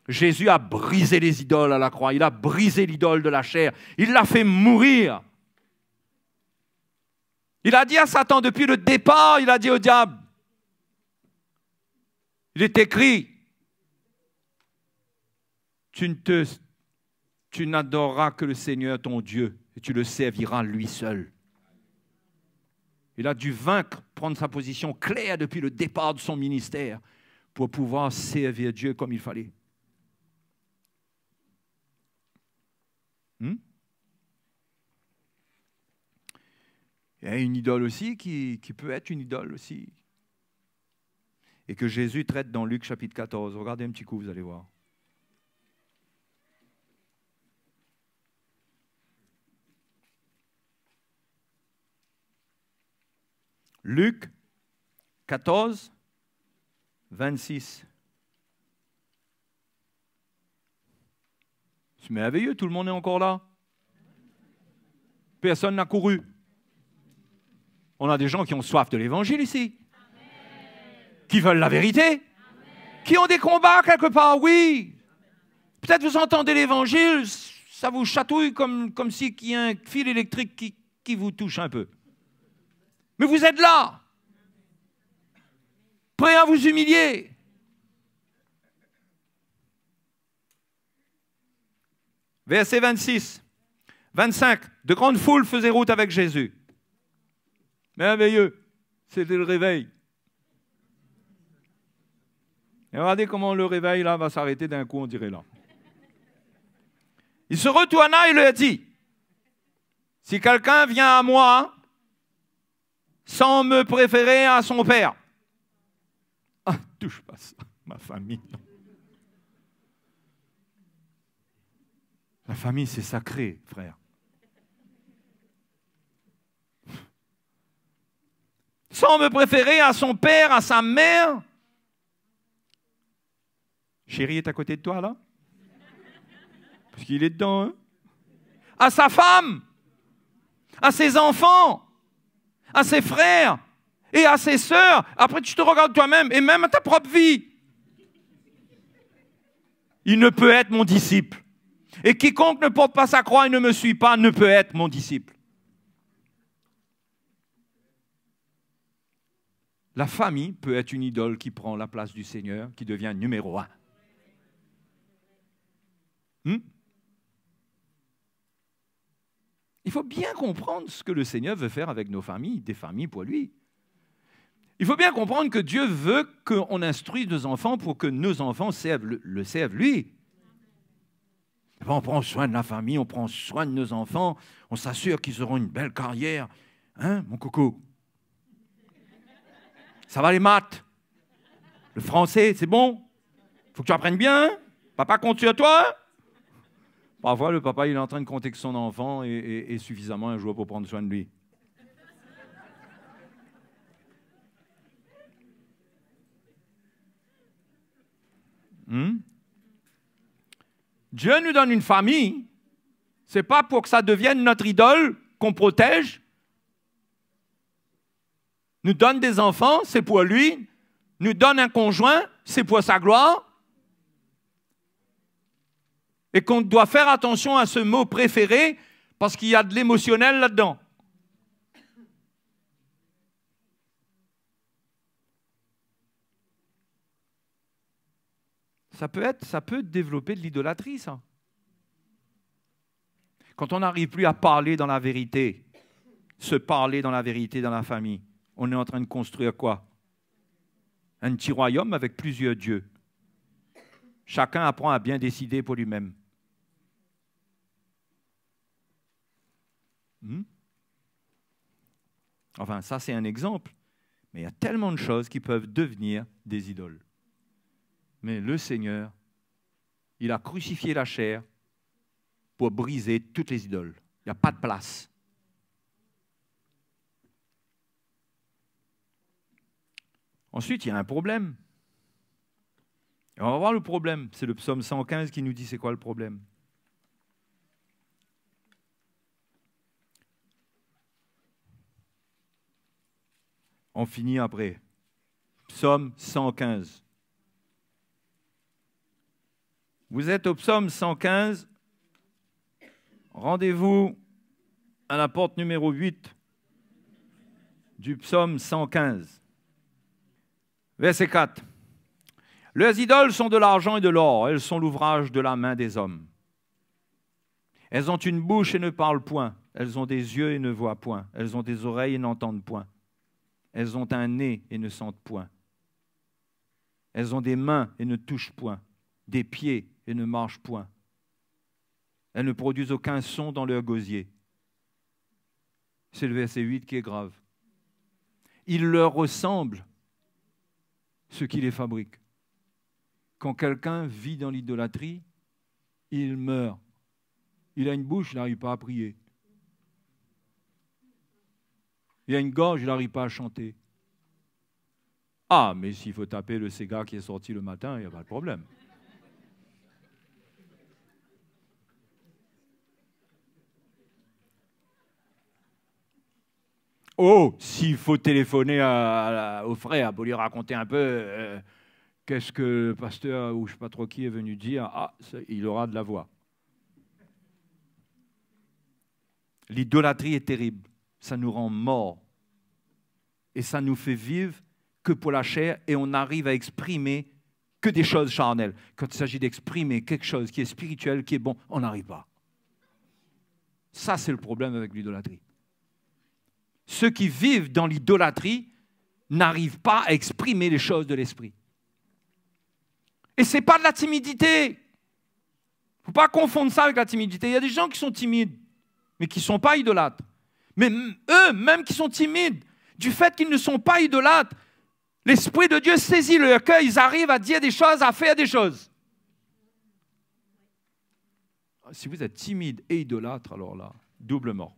Jésus a brisé les idoles à la croix, il a brisé l'idole de la chair, il l'a fait mourir. Il a dit à Satan depuis le départ, il a dit au diable, il est écrit, tu n'adoreras que le Seigneur ton Dieu et tu le serviras lui seul. Il a dû vaincre, prendre sa position claire depuis le départ de son ministère pour pouvoir servir Dieu comme il fallait. Il y a une idole aussi qui peut être une idole aussi. Et que Jésus traite dans Luc chapitre 14. Regardez un petit coup, vous allez voir. Luc 14, 26. C'est merveilleux, tout le monde est encore là. Personne n'a couru. On a des gens qui ont soif de l'évangile ici. Amen. Qui veulent la vérité. Amen. Qui ont des combats quelque part, oui. Peut-être vous entendez l'évangile, ça vous chatouille comme si il y a un fil électrique qui vous touche un peu. Mais vous êtes là, prêts à vous humilier. Verset 26, 25. De grandes foules faisaient route avec Jésus. Merveilleux, c'était le réveil. Et regardez comment le réveil là va s'arrêter d'un coup, on dirait là. Il se retourna et lui a dit, si quelqu'un vient à moi sans me préférer à son père. Ah, touche pas ça, ma famille. La famille, c'est sacré, frère. Sans me préférer à son père, à sa mère. Chérie est à côté de toi, là? Parce qu'il est dedans, hein? À sa femme, à ses enfants, à ses frères et à ses sœurs. Après, tu te regardes toi-même et même à ta propre vie. Il ne peut être mon disciple. Et quiconque ne porte pas sa croix et ne me suit pas ne peut être mon disciple. La famille peut être une idole qui prend la place du Seigneur, qui devient numéro 1. Il faut bien comprendre ce que le Seigneur veut faire avec nos familles, des familles pour lui. Il faut bien comprendre que Dieu veut qu'on instruise nos enfants pour que nos enfants le servent lui. On prend soin de la famille, on prend soin de nos enfants, on s'assure qu'ils auront une belle carrière. Hein, mon coco? Ça va les maths? Le français, c'est bon? Faut que tu apprennes bien? Papa compte sur toi? Parfois, le papa, il est en train de compter que son enfant est suffisamment un jour pour prendre soin de lui. Dieu nous donne une famille, c'est pas pour que ça devienne notre idole qu'on protège. Nous donne des enfants, c'est pour lui. Nous donne un conjoint, c'est pour sa gloire. Et qu'on doit faire attention à ce mot préféré parce qu'il y a de l'émotionnel là-dedans. Ça peut développer de l'idolâtrie, ça. Quand on n'arrive plus à parler dans la vérité, se parler dans la vérité dans la famille, on est en train de construire quoi? Un petit royaume avec plusieurs dieux. Chacun apprend à bien décider pour lui-même. Enfin, ça c'est un exemple. Mais il y a tellement de choses qui peuvent devenir des idoles. Mais le Seigneur, il a crucifié la chair pour briser toutes les idoles. Il n'y a pas de place. Ensuite, il y a un problème. Et on va voir le problème. C'est le psaume 115 qui nous dit c'est quoi le problème. On finit après. Psaume 115. Vous êtes au psaume 115. Rendez-vous à la porte numéro 8 du psaume 115. Verset 4. Leurs idoles sont de l'argent et de l'or. Elles sont l'ouvrage de la main des hommes. Elles ont une bouche et ne parlent point. Elles ont des yeux et ne voient point. Elles ont des oreilles et n'entendent point. Elles ont un nez et ne sentent point. Elles ont des mains et ne touchent point. Des pieds et ne marchent point. Elles ne produisent aucun son dans leur gosier. C'est le verset 8 qui est grave. Il leur ressemble ce qui les fabrique. Quand quelqu'un vit dans l'idolâtrie, il meurt. Il a une bouche, il n'arrive pas à prier. Il a une gorge, il n'arrive pas à chanter. Ah, mais s'il faut taper le Sega qui est sorti le matin, il n'y a pas de problème. Oh, s'il faut téléphoner au frère pour lui raconter un peu qu'est-ce que le pasteur ou je ne sais pas trop qui est venu dire, il aura de la voix. L'idolâtrie est terrible. Ça nous rend morts. Et ça nous fait vivre que pour la chair et on arrive à exprimer que des choses charnelles. Quand il s'agit d'exprimer quelque chose qui est spirituel, qui est bon, on n'arrive pas. Ça, c'est le problème avec l'idolâtrie. Ceux qui vivent dans l'idolâtrie n'arrivent pas à exprimer les choses de l'esprit. Et ce n'est pas de la timidité. Il ne faut pas confondre ça avec la timidité. Il y a des gens qui sont timides, mais qui ne sont pas idolâtres. Mais eux, même qui sont timides, du fait qu'ils ne sont pas idolâtres, l'Esprit de Dieu saisit leur cœur, ils arrivent à dire des choses, à faire des choses. Si vous êtes timide et idolâtre, alors là, double mort.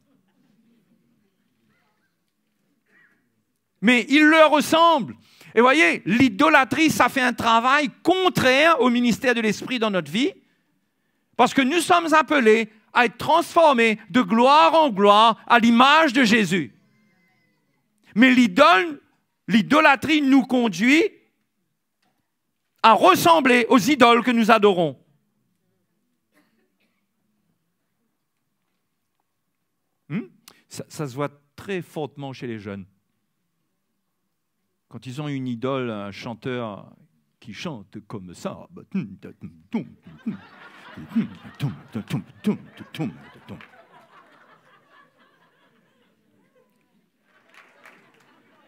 Mais il leur ressemble. Et voyez, l'idolâtrie, ça fait un travail contraire au ministère de l'Esprit dans notre vie, parce que nous sommes appelés à être transformés de gloire en gloire à l'image de Jésus. Mais l'idolâtrie nous conduit à ressembler aux idoles que nous adorons. Ça se voit très fortement chez les jeunes. Quand ils ont une idole, un chanteur qui chante comme ça,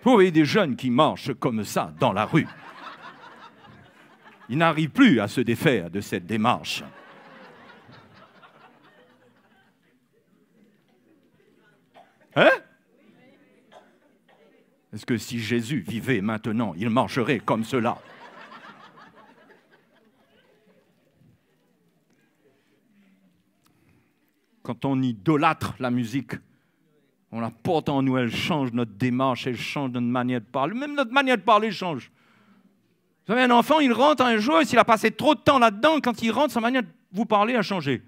Vous voyez des jeunes qui marchent comme ça dans la rue. Ils n'arrivent plus à se défaire de cette démarche. Hein? Est-ce que si Jésus vivait maintenant, il marcherait comme cela? Quand on idolâtre la musique, on la porte en nous, elle change notre démarche, elle change notre manière de parler. Même notre manière de parler change. Vous savez, un enfant, il rentre un jour, et s'il a passé trop de temps là-dedans, quand il rentre, sa manière de vous parler a changé.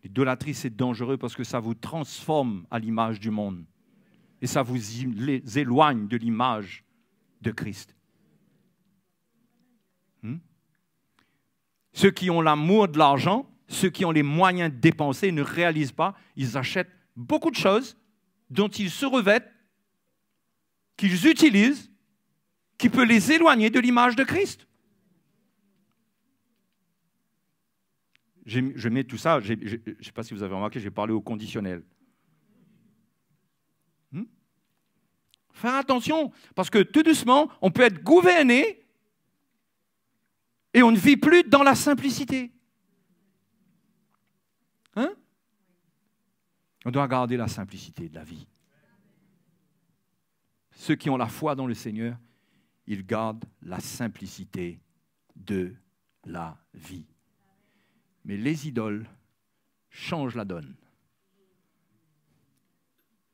L'idolâtrie, c'est dangereux parce que ça vous transforme à l'image du monde. Et ça vous éloigne de l'image de Christ. Ceux qui ont l'amour de l'argent, ceux qui ont les moyens de dépenser ne réalisent pas, ils achètent beaucoup de choses dont ils se revêtent, qu'ils utilisent, qui peut les éloigner de l'image de Christ. Je mets tout ça, je ne sais pas si vous avez remarqué, j'ai parlé au conditionnel. Faire attention, parce que tout doucement, on peut être gouverné et on ne vit plus dans la simplicité. Hein? On doit garder la simplicité de la vie. Ceux qui ont la foi dans le Seigneur, ils gardent la simplicité de la vie. Mais les idoles changent la donne.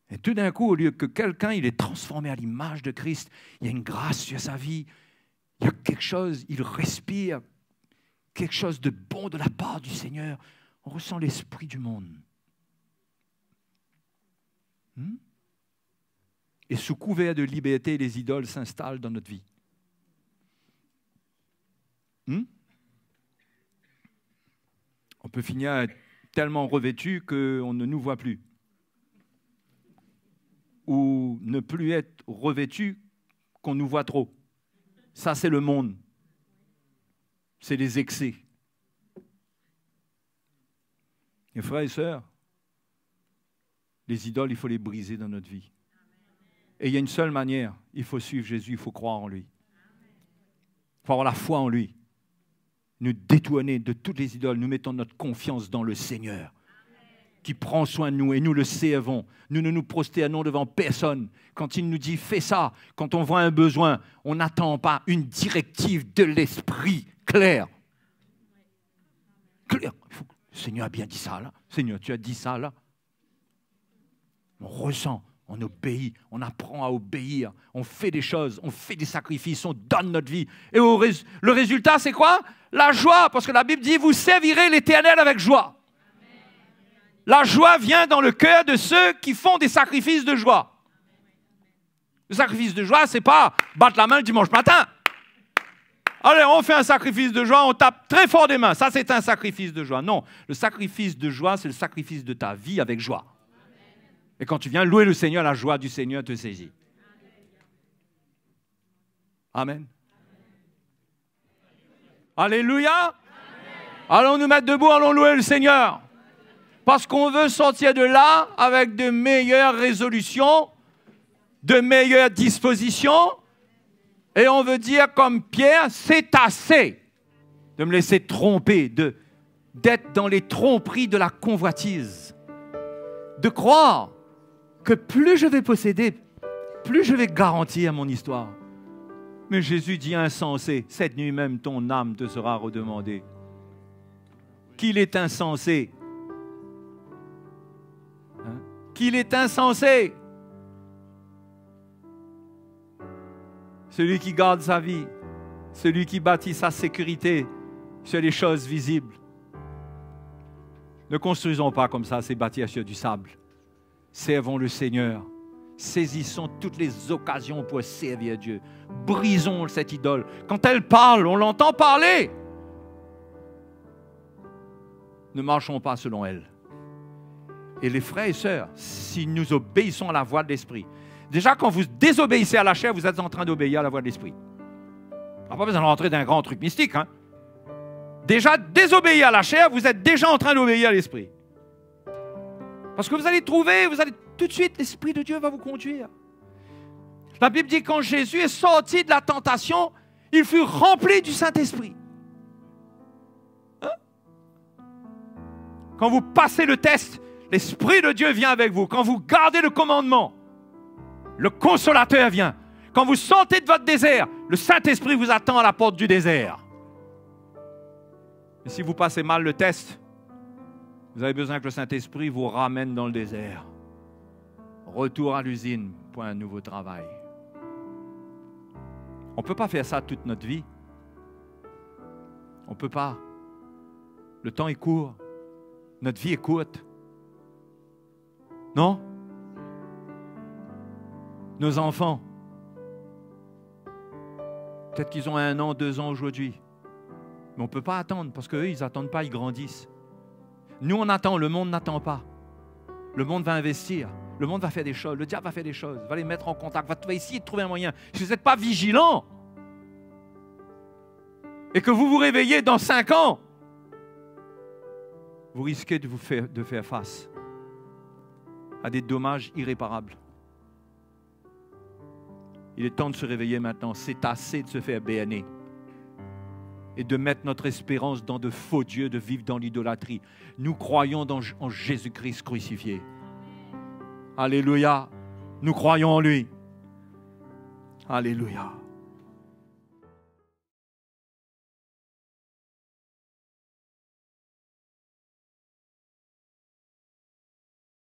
Et tout d'un coup, au lieu que quelqu'un il est transformé à l'image de Christ, il y a une grâce sur sa vie, il y a quelque chose, il respire quelque chose de bon de la part du Seigneur. On ressent l'esprit du monde. Et sous couvert de liberté, les idoles s'installent dans notre vie. On peut finir tellement revêtu qu'on ne nous voit plus. Ou ne plus être revêtu qu'on nous voit trop. Ça, c'est le monde. C'est les excès. Et frères et sœurs, les idoles, il faut les briser dans notre vie. Et il y a une seule manière, il faut suivre Jésus, il faut croire en lui. Il faut avoir la foi en lui. Nous détourner de toutes les idoles, nous mettons notre confiance dans le Seigneur qui prend soin de nous et nous le servons. Nous ne nous prosternons devant personne. Quand il nous dit « fais ça », quand on voit un besoin, on n'attend pas une directive de l'esprit claire. Claire. Le Seigneur a bien dit ça là. Seigneur, tu as dit ça là. On ressent, on obéit, on apprend à obéir, on fait des choses, on fait des sacrifices, on donne notre vie. Et le résultat, c'est quoi? La joie, parce que la Bible dit « vous servirez l'Éternel avec joie ». La joie vient dans le cœur de ceux qui font des sacrifices de joie. Le sacrifice de joie, c'est pas battre la main le dimanche matin. Allez, on fait un sacrifice de joie, on tape très fort des mains. Ça, c'est un sacrifice de joie. Non, le sacrifice de joie, c'est le sacrifice de ta vie avec joie. Et quand tu viens louer le Seigneur, la joie du Seigneur te saisit. Amen. Alléluia. Allons nous mettre debout, allons louer le Seigneur. Parce qu'on veut sortir de là avec de meilleures résolutions, de meilleures dispositions. Et on veut dire comme Pierre, c'est assez de me laisser tromper, d'être dans les tromperies de la convoitise. De croire que plus je vais posséder, plus je vais garantir mon histoire. Mais Jésus dit insensé, cette nuit même ton âme te sera redemandée. Qu'il est insensé. Qu'il est insensé. Celui qui garde sa vie, celui qui bâtit sa sécurité sur les choses visibles. Ne construisons pas comme ça, c'est bâtir sur du sable. Servons le Seigneur. Saisissons toutes les occasions pour servir Dieu. Brisons cette idole. Quand elle parle, on l'entend parler. Ne marchons pas selon elle. Et les frères et sœurs, si nous obéissons à la voix de l'Esprit, déjà quand vous désobéissez à la chair, vous êtes en train d'obéir à la voix de l'Esprit. On n'a pas besoin de rentrer dans un grand truc mystique. Hein. Déjà, désobéir à la chair, vous êtes déjà en train d'obéir à l'esprit. Parce que vous allez trouver, vous allez tout de suite, l'Esprit de Dieu va vous conduire. La Bible dit que quand Jésus est sorti de la tentation, il fut rempli du Saint-Esprit. Hein? Quand vous passez le test, l'Esprit de Dieu vient avec vous. Quand vous gardez le commandement, le Consolateur vient. Quand vous sortez de votre désert, le Saint-Esprit vous attend à la porte du désert. Et si vous passez mal le test, vous avez besoin que le Saint-Esprit vous ramène dans le désert. Retour à l'usine pour un nouveau travail. On ne peut pas faire ça toute notre vie. On ne peut pas. Le temps est court. Notre vie est courte. Non? Nos enfants, peut-être qu'ils ont 1 an, 2 ans aujourd'hui. Mais on ne peut pas attendre parce qu'eux, ils n'attendent pas, ils grandissent. Nous, on attend, le monde n'attend pas. Le monde va investir. Le monde va faire des choses. Le diable va faire des choses. Va les mettre en contact. Va essayer de trouver un moyen. Si vous n'êtes pas vigilant et que vous vous réveillez dans 5 ans, vous risquez de faire face à des dommages irréparables. Il est temps de se réveiller maintenant. C'est assez de se faire béanner et de mettre notre espérance dans de faux dieux, de vivre dans l'idolâtrie. Nous croyons en Jésus-Christ crucifié. Alléluia. Nous croyons en lui. Alléluia.